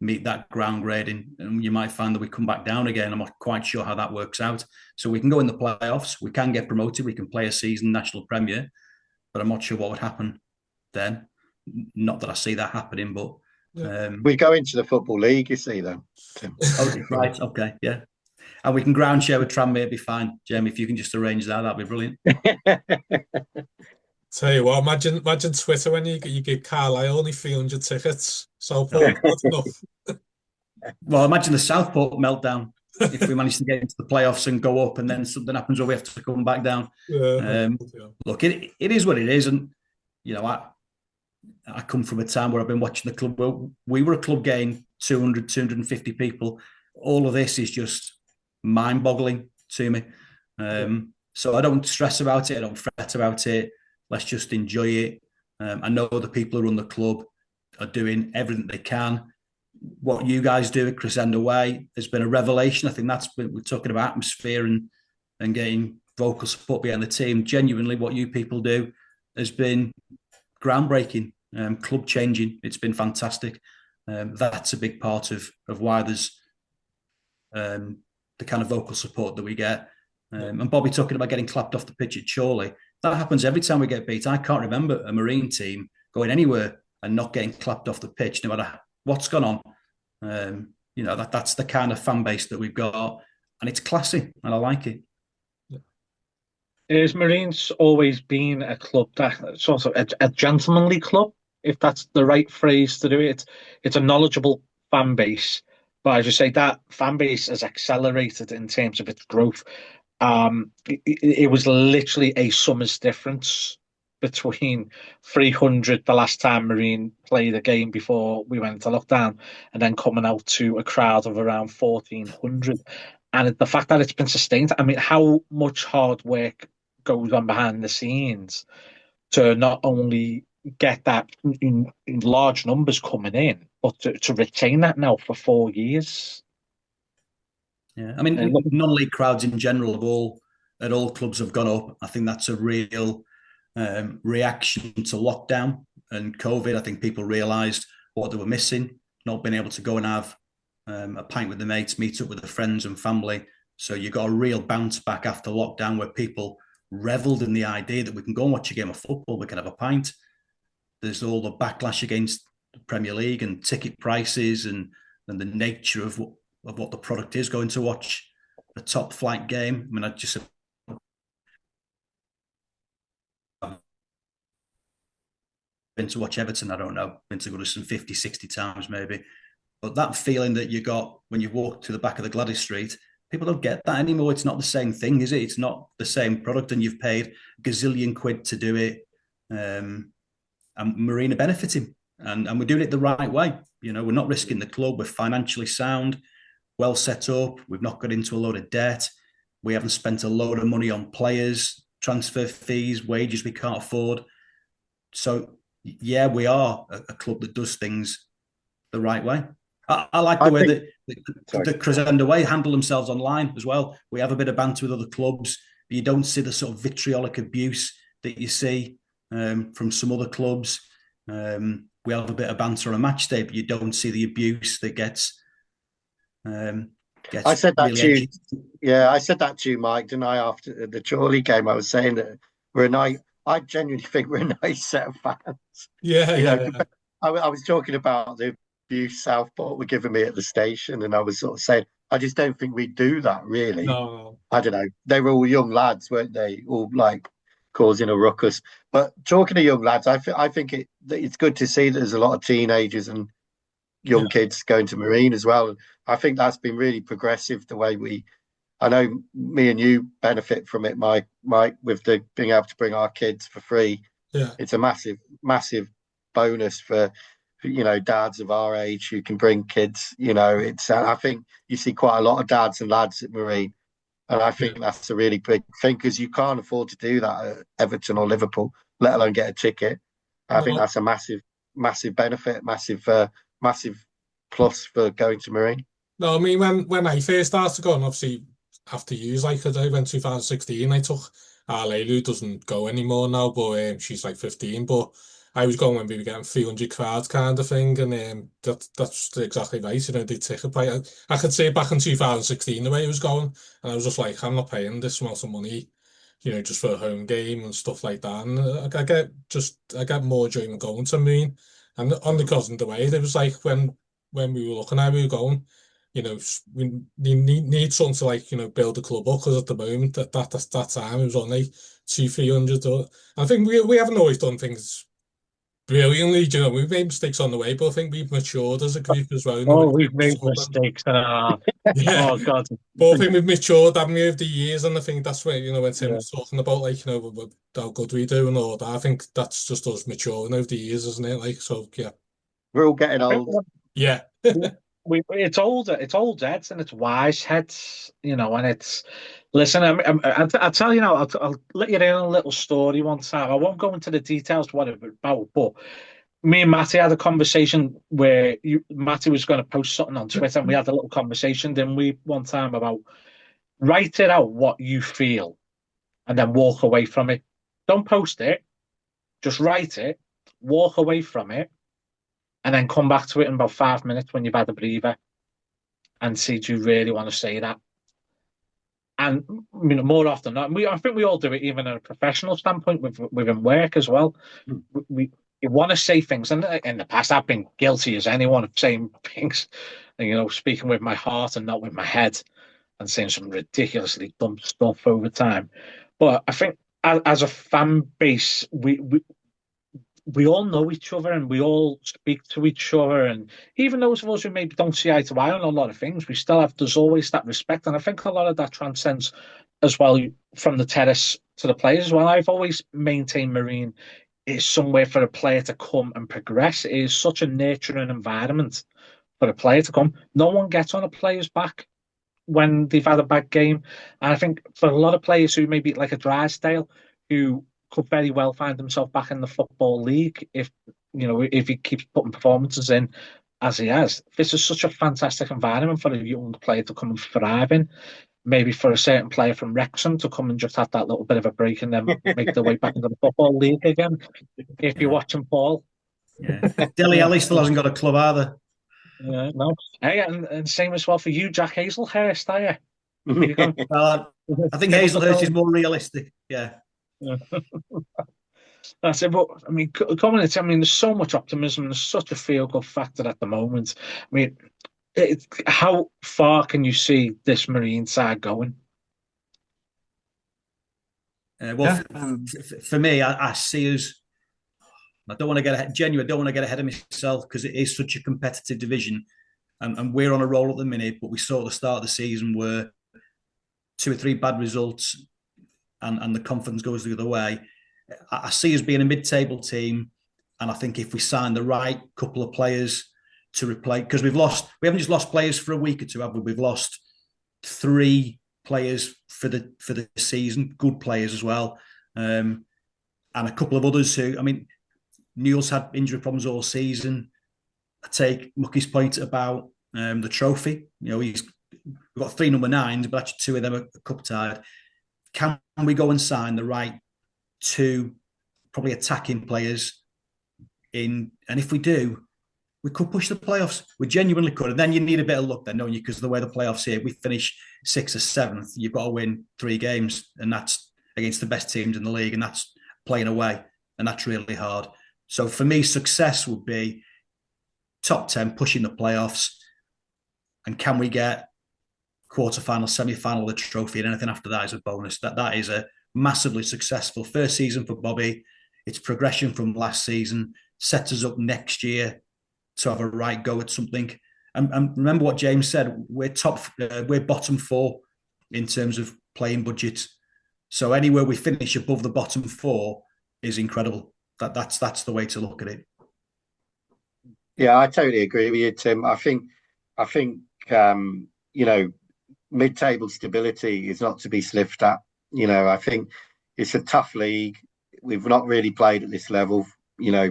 meet that ground grading, and you might find that we come back down again. I'm not quite sure how that works out. So we can go in the playoffs, we can get promoted, we can play a season National Premier, but I'm not sure what would happen then. Not that I see that happening, but we go into the Football League, you see, though. Right, okay, yeah. And we can ground share with Tranmere, it'd be fine. Jamie, if you can just arrange that'd be brilliant. Tell you what, imagine Twitter when you give Carlisle only 300 tickets. Southport, not enough. Well, imagine the Southport meltdown if we manage to get into the playoffs and go up, and then something happens where we have to come back down. Look, it is what it is, and I come from a time where I've been watching the club. We were a club getting 200, 250 people. All of this is just mind-boggling to me. So I don't stress about it. I don't fret about it. Let's just enjoy it. I know the people who run the club are doing everything they can. What you guys do at Crescendo Way has been a revelation. I think we're talking about atmosphere and getting vocal support behind the team. Genuinely, what you people do has been groundbreaking, club changing. It's been fantastic. That's a big part of why there's the kind of vocal support that we get. And Bobby talking about getting clapped off the pitch at Chorley. That happens every time we get beat. I can't remember a Marine team going anywhere and not getting clapped off the pitch, no matter what's gone on. That's the kind of fan base that we've got, and it's classy, and I like it. Is Marines always been a club that sort of a gentlemanly club, if that's the right phrase to do it? It's a knowledgeable fan base, but as you say, that fan base has accelerated in terms of its growth. It was literally a summer's difference between 300 the last time Marine played a game before we went into lockdown, and then coming out to a crowd of around 1,400. And the fact that it's been sustained, I mean, how much hard work goes on behind the scenes to not only get that in large numbers coming in, but to retain that now for 4 years. Yeah, I mean, non-league crowds in general at all clubs have gone up. I think that's a real reaction to lockdown and COVID. I think people realised what they were missing, not being able to go and have a pint with the mates, meet up with their friends and family. So you got a real bounce back after lockdown where people revelled in the idea that we can go and watch a game of football, we can have a pint. There's all the backlash against the Premier League and ticket prices and the nature of what the product is, going to watch a top flight game. I mean, I just been to watch Everton, I don't know, been to Goodison 50, 60 times maybe. But that feeling that you got when you walk to the back of the Gladys Street, people don't get that anymore. It's not the same thing, is it? It's not the same product, and you've paid a gazillion quid to do it. And Marine are benefiting, and we're doing it the right way. You know, we're not risking the club. We're financially sound, well set up. We've not got into a load of debt. We haven't spent a load of money on players, transfer fees, wages we can't afford. So, yeah, we are a club that does things the right way. I like the way that the Crescendo Way handle themselves online as well. We have a bit of banter with other clubs, but you don't see the sort of vitriolic abuse that you see from some other clubs. We have a bit of banter on a match day, but you don't see the abuse that gets I said that really to you. edgy. Yeah, I said that to you, Mike, didn't I? After the Chorley game, I was saying that we're a nice. I genuinely think we're a nice set of fans. Yeah, You know, yeah. I was talking about the abuse Southport were giving me at the station, and I was sort of saying, I just don't think we do that really. No, I don't know. They were all young lads, weren't they? All like causing a ruckus. But talking to young lads, I think it's good to see that there's a lot of teenagers and yeah, young kids going to Marine as well. I think that's been really progressive the way we. I know me and you benefit from it, Mike, with the being able to bring our kids for free. yeah, It's a massive bonus for dads of our age who can bring kids. It's I think you see quite a lot of dads and lads at Marine, and I yeah. think that's a really big thing because you can't afford to do that at Everton or Liverpool, let alone get a ticket. I think No, that's a massive benefit, massive plus for going to Marine. no. I mean, when I first started going, obviously after years, like 'cause I went 2016, I took Arley, who doesn't go anymore now, but she's like 15. But I was going when we were getting 300 crowds kind of thing, and that's exactly right. You know, the ticket price. I could say back in 2016 the way it was going, and I was just like, I'm not paying this amount of money, just for a home game and stuff like that. And I get more enjoyment going to Marine, and on the cousin the way it was like when we were looking at, we were going. We need something to like, build a club up because at the moment that time it was only 300. I think we haven't always done things brilliantly. We've made mistakes on the way, but I think we've matured as a group as well in the way Oh, we've we made support them. mistakes and Yeah, oh God. but I think we've matured, haven't we, over the years, and I think that's where, when Tim Yeah. was talking about like, how good we do and all that. I think that's just us maturing over the years, isn't it? Like, so yeah, We're all getting I think old. yeah, it's older, it's old heads and it's wise heads, and it's listen. I'll tell you now. I'll let you in on a little story one time. I won't go into the details of what it was about, but me and Matty had a conversation where Matty was going to post something on Twitter, and we had a little conversation, didn't we, one time about write it out what you feel and then walk away from it. Don't post it, just write it, walk away from it, and then come back to it in about 5 minutes when you've had a breather and see, do you really want to say that? And more often than not, I think we all do it, even at a professional standpoint within work as well. We you want to say things, and in the past I've been guilty as anyone of saying things, speaking with my heart and not with my head, and saying some ridiculously dumb stuff over time. But I think as a fan base, we all know each other and we all speak to each other. And even those of us who maybe don't see eye to eye on a lot of things, there's always that respect. And I think a lot of that transcends as well from the terrace to the players as well. I've always maintained Marine is somewhere for a player to come and progress. It is such a nurturing environment for a player to come. No one gets on a player's back when they've had a bad game. And I think for a lot of players who maybe like a Drysdale, who could very well find himself back in the Football League if he keeps putting performances in as he has. This is such a fantastic environment for a young player to come and thrive in. Maybe for a certain player from Wrexham to come and just have that little bit of a break and then make their way back into the Football League again. If you're watching Paul. Yeah. Dele Alli still hasn't got a club either. No. Hey, and same as well for you, Jack Hazelhurst, are you? Well, I think Hazelhurst is more realistic. Yeah. That's it. But coming into, there's so much optimism. There's such a feel-good factor at the moment. How far can you see this Marine side going? For me, I see us. I don't want to get ahead. Genuinely, I don't want to get ahead of myself because it is such a competitive division, and we're on a roll at the minute. But we saw at the start of the season where 2 or 3 bad results, and the confidence goes the other way. I see us being a mid-table team, and I think if we sign the right couple of players to replace, because we haven't just lost players for a week or two, have we? We've lost 3 players for the season, good players as well, and a couple of others who, Neil's had injury problems all season. I take Mucky's point about the trophy. We've got 3 number 9s, but actually 2 of them are cup tied. Can we go and sign the right 2 probably attacking players in? And if we do, we could push the playoffs. We genuinely could. And then you need a bit of luck then, don't you? Because of the way the playoffs here, we finish 6th or 7th, you've got to win 3 games. And that's against the best teams in the league. And that's playing away. And that's really hard. So for me, success would be top 10, pushing the playoffs. And can we get quarterfinal, semi-final of the trophy, and anything after that is a bonus. That is a massively successful first season for Bobby. It's progression from last season, sets us up next year to have a right go at something. And remember what James said, we're bottom 4 in terms of playing budget. So anywhere we finish above the bottom 4 is incredible. That's the way to look at it. Yeah, I totally agree with you, Tim. I think mid-table stability is not to be sniffed at. I think it's a tough league. We've not really played at this level,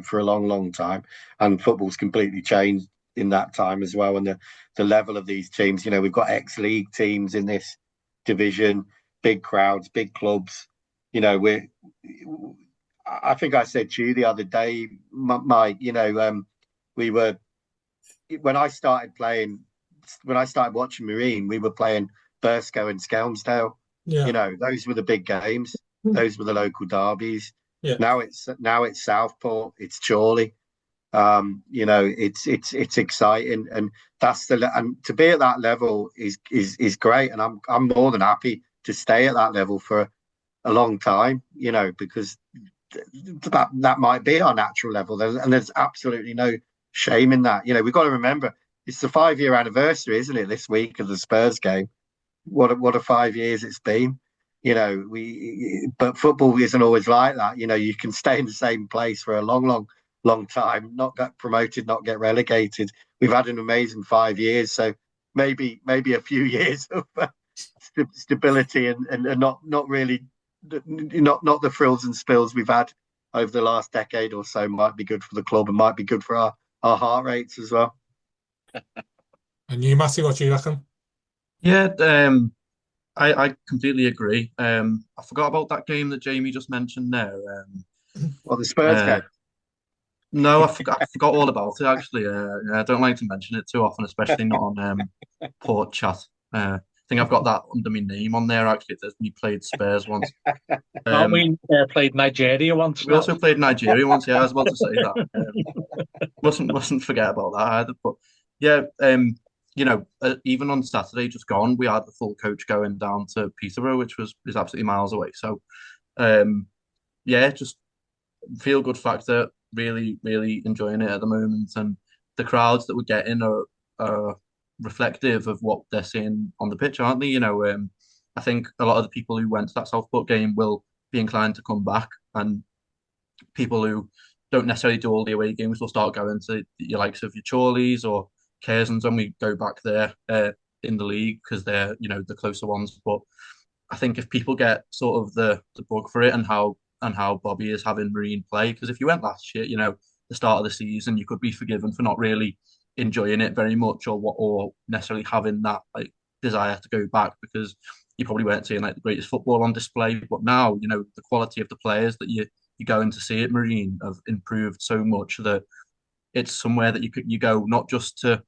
for a long, long time. And football's completely changed in that time as well. And the level of these teams, we've got ex-league teams in this division, big crowds, big clubs. I think I said to you the other day, Mike, we were, when I started watching Marine, we were playing Burscough and Skelmersdale. Yeah. Those were the big games. Those were the local derbies. Yeah. Now it's Southport, it's Chorley. It's exciting, and and to be at that level is great. And I'm more than happy to stay at that level for a long time. Because that might be our natural level, and there's absolutely no shame in that. We've got to remember it's the 5-year anniversary, isn't it, this week of the Spurs game? What a 5 years it's been. But football isn't always like that. You can stay in the same place for a long time, not get promoted, not get relegated. We've had an amazing 5 years, so maybe a few years of stability and not really not the frills and spills we've had over the last decade or so might be good for the club and might be good for our heart rates as well. And you, Matty, what do you reckon? Yeah, I completely agree. I forgot about that game that Jamie just mentioned there. The Spurs game. No, I forgot all about it actually. I don't like to mention it too often, especially not on Port Chat. think I've got that under my name on there. Actually, it says we played Spurs once. We played Nigeria once. We also played Nigeria once. Yeah, I was about to say that. Mustn't forget about that either. But yeah, even on Saturday just gone, we had the full coach going down to Peterborough, which is absolutely miles away. So yeah, just feel good factor. Really, really enjoying it at the moment, and the crowds that we're getting are reflective of what they're seeing on the pitch, aren't they? I think a lot of the people who went to that Southport game will be inclined to come back, and people who don't necessarily do all the away games will start going to your likes of your Chorleys or Curzons when we go back there in the league because they're the closer ones. But I think if people get sort of the bug for it and how Bobby is having Marine play, because if you went last year, the start of the season, you could be forgiven for not really enjoying it very much or necessarily having that like desire to go back because you probably weren't seeing like the greatest football on display. But now, the quality of the players that you're going to see at Marine have improved so much that it's somewhere that you go not just to,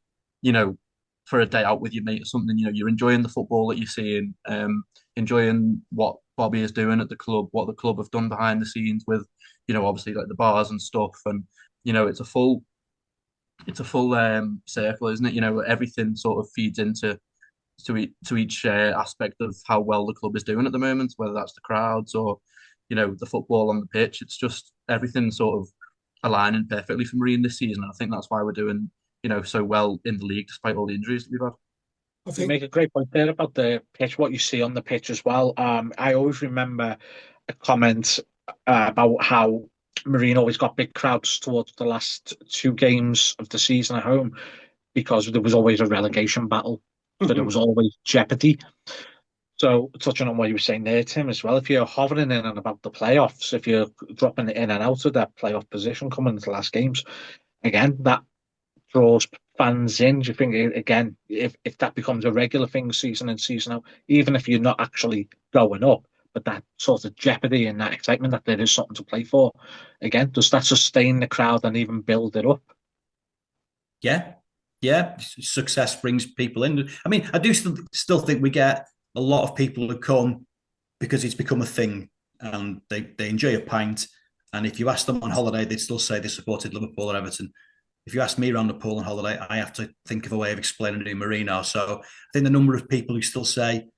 for a day out with your mate or something. You're enjoying the football that you're seeing, enjoying what Bobby is doing at the club, what the club have done behind the scenes with, obviously like the bars and stuff, and it's a full circle, isn't it? Everything sort of feeds into to each aspect of how well the club is doing at the moment, whether that's the crowds or the football on the pitch. It's just everything sort of aligning perfectly for Marine this season. I think that's why we're doing so well in the league despite all the injuries that we've had. You make a great point there about the pitch, what you see on the pitch as well. I always remember a comment about how Marine always got big crowds towards the last two games of the season at home because there was always a relegation battle. So there was always jeopardy. So touching on what you were saying there, Tim, as well, if you're hovering in and about the playoffs, if you're dropping in and out of that playoff position coming into the last games, again, that draws fans in. Do you think, again, if that becomes a regular thing season in, season out, even if you're not actually going up, but that sort of jeopardy and that excitement that there is something to play for, again, does that sustain the crowd and even build it up? Yeah. Success brings people in. I mean, I do still think we get a lot of people who come because it's become a thing and they enjoy a pint. And if you ask them on holiday, they'd still say they supported Liverpool or Everton. If you ask me around the pool on holiday, I have to think of a way of explaining to Marino. So I think the number of people who still say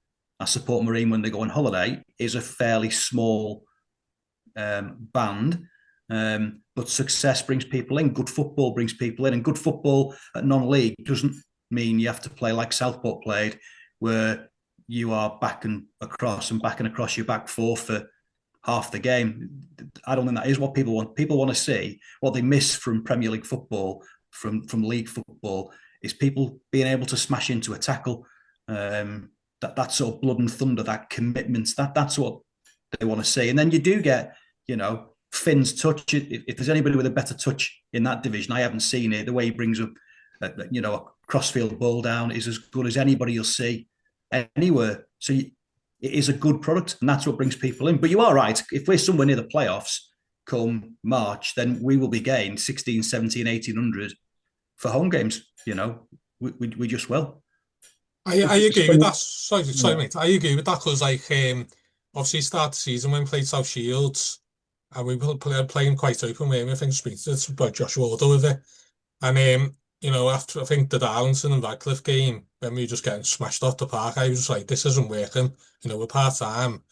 I support Marine when they go on holiday is a fairly small band. But success brings people in. Good football brings people in. And good football at non-league doesn't mean you have to play like Southport played, where you are backing across your back four for half the game. I don't think that is what people want. People want to see what they miss from Premier League football, from league football, is people being able to smash into a tackle. That sort of blood and thunder, that commitment, that's what they want to see. And then you do get, Finn's touch. If there's anybody with a better touch in that division, I haven't seen it. The way he brings up, a crossfield ball down is as good as anybody you'll see anywhere. So it is a good product, and that's what brings people in. But you are right. If we're somewhere near the playoffs come March, then we will be getting 16, 17, 1800 for home games. We just will. I agree with that. Sorry, mate. I agree with that because, obviously, start the season when we played South Shields, and we were playing quite open. I think it's about Josh Warder with it. And, after I think the Darlington and Radcliffe game, when we were just getting smashed off the park, I was like, this isn't working. We're part time.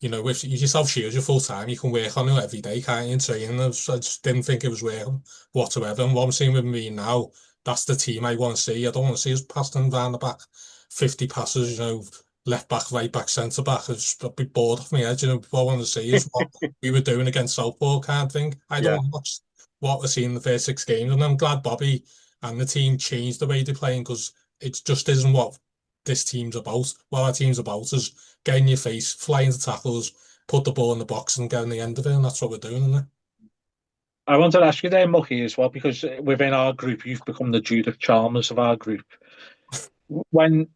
With yourself Shields, you're full time, you can work on it every day, can't you? In training, I just didn't think it was working whatsoever. And what I'm seeing with me now, that's the team I want to see. I don't want to see us passing down the back 50 passes, left back, right back, centre back. I'd be bored of me. What I want to see is what we were doing against Southport, kind of thing. I don't want to watch what we're seeing in the first 6 games. And I'm glad Bobby and the team changed the way they're playing because it just isn't what this team's about. What our team's about is get in your face, fly into tackles, put the ball in the box and get in the end of it. And that's what we're doing, isn't it? I wanted to ask you there, Mucky, as well, because within our group, you've become the Judith Chalmers of our group. When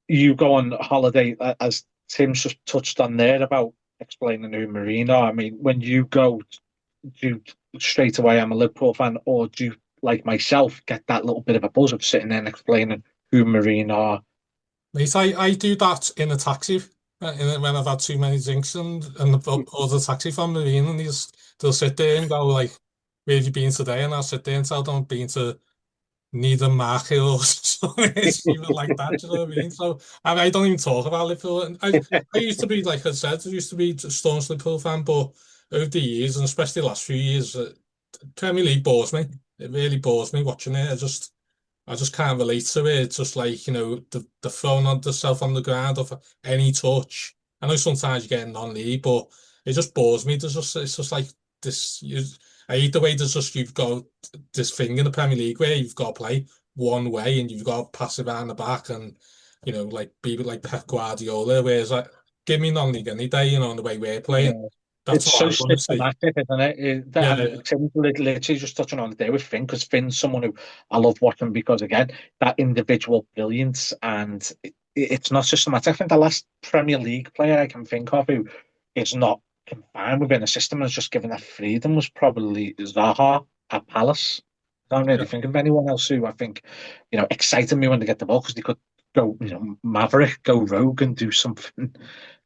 you go on holiday, as Tim's just touched on there about explaining who Marine are, I mean, when you go, do straight away, I'm a Liverpool fan, or do you, like myself, get that little bit of a buzz of sitting there and explaining who Marine are Mate, I do that in a taxi when I've had too many drinks and or the taxi from Marine and they'll sit there and go like, "Where have you been today?" And I'll sit there and tell them I've been to Needham Market or something even like that. Do you know what I mean? So I don't even talk about Liverpool. And I used to be like I said, I used to be a staunch Liverpool fan, but over the years and especially the last few years, Premier League bores me. It really bores me watching it. I just can't relate to it. It's just like, the throwing on the self on the ground of any touch. I know sometimes you get non-league, but it just bores me. It's just like this. I hate the way you've got this thing in the Premier League where you've got to play one way and you've got to pass it around the back and, like be like Pep Guardiola, whereas like, give me non-league any day, and the way we're playing. Yeah. That's It's what I so want to see. systematic, isn't it? Yeah, And Tim's literally just touching on it there with Finn, because Finn's someone who I love watching because, again, that individual brilliance and it's not systematic. I think the last Premier League player I can think of who is not confined within a system and is just given that freedom was probably Zaha at Palace. I don't really yeah, think of anyone else who I think, excited me when they get the ball because they could go, maverick, go rogue and do something yeah.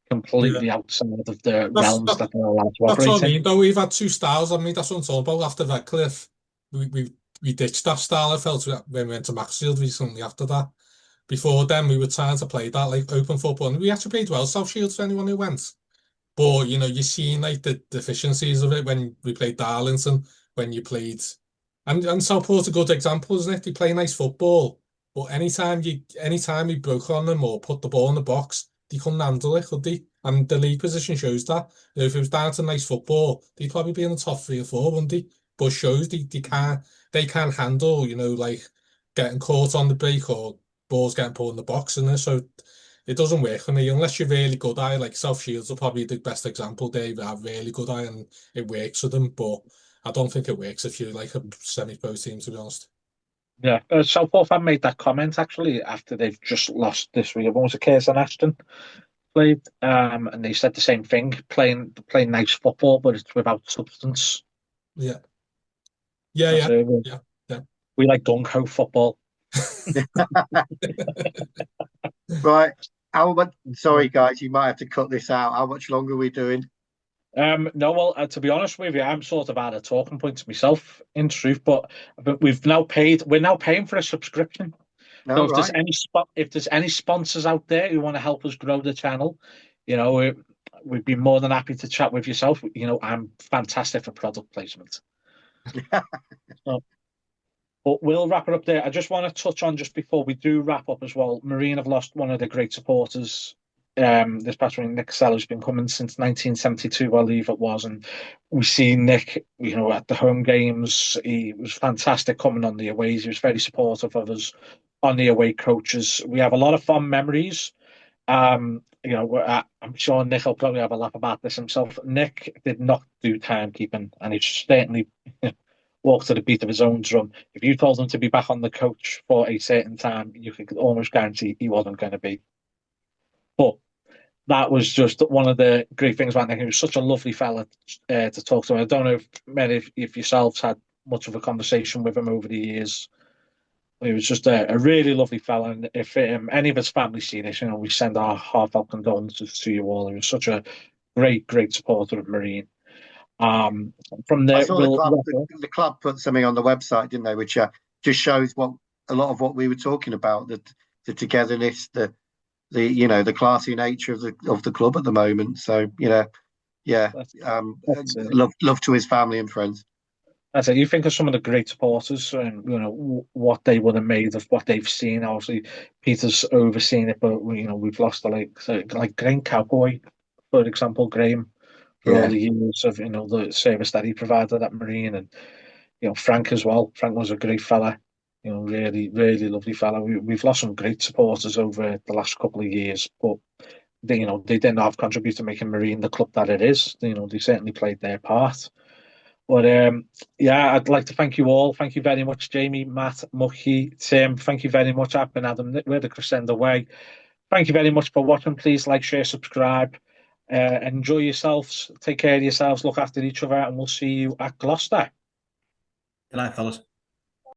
completely outside of the That's realms that, that they're allowed to That's operate what I in. mean, though. We've had two styles. I mean, that's what I'm talking about. After Redcliffe, we ditched that style. I felt when we went to Maxfield recently after that. Before then, we were trying to play that like open football. And we actually played well, South Shields, for anyone who went. But, you're seeing like the deficiencies of it when we played Darlington, when you played. And Southport's a good example, isn't it? They play nice football. But anytime you broke on them or put the ball in the box, they couldn't handle it, could they? And the league position shows that. If it was down to nice football, they'd probably be in the top three or four, wouldn't they? But shows they can't handle, like getting caught on the break or balls getting put in the box, and so it doesn't work for me unless you're really good at it. Like South Shields are probably the best example. They are really good at it and it works for them, but I don't think it works if you're like a semi-pro team, to be honest. Yeah, Southport have made that comment actually after they've just lost this week. What was it, Kearson Ashton played, and they said the same thing, playing nice football, but it's without substance. Yeah, yeah, That's yeah, it. We, yeah, yeah. we like gung ho football. Right. How much? Sorry, guys, you might have to cut this out. How much longer are we doing? No, well, to be honest with you, I'm sort of at a talking point to myself, in truth. But we're now paying for a subscription. No, So right. if there's any sponsors out there who want to help us grow the channel, we'd be more than happy to chat with yourself. I'm fantastic for product placement. So, but we'll wrap it up there. I just want to touch on, just before we do wrap up as well, Marine have lost one of their great supporters. This past week, Nick Seller's been coming since 1972, I believe it was, and we see Nick, at the home games. He was fantastic coming on the aways. He was very supportive of us on the away coaches. We have a lot of fond memories. I'm sure Nick will probably have a laugh about this himself. Nick did not do timekeeping, and he certainly walked to the beat of his own drum. If you told him to be back on the coach for a certain time, you could almost guarantee he wasn't going to be. But that was just one of the great things about Nick. He was such a lovely fella to talk to. I don't know if many if yourselves had much of a conversation with him over the years. He was just a really lovely fella. And if any of his family see this, we send our heartfelt condolences to you all. He was such a great, great supporter of Marine. From I there, saw the club put something on the website, didn't they? Which just shows what a lot of what we were talking about, the togetherness, the classy nature of the club at the moment. So yeah. that's, that's it. Love to his family and friends. That's it. You think of some of the great supporters and what they would have made of what they've seen. Obviously, Peter's overseen it, but we've lost like Graham Cowboy, for example, Graham, for all Yeah, the years of the service that he provided at Marine, and Frank as well. Frank was a great fella, really really lovely fella. We've lost some great supporters over the last couple of years, but they didn't have contributed to making Marine the club that it is. They certainly played their part. But yeah, I'd like to thank you all. Thank you very much, Jamie, Matt, Mucky, Tim. Thank you very much. I've been Adam. We're the Crescendo Way. Thank you very much for watching. Please like, share, subscribe. Enjoy yourselves. Take care of yourselves. Look after each other, and we'll see you at Gloucester. Good night, fellas.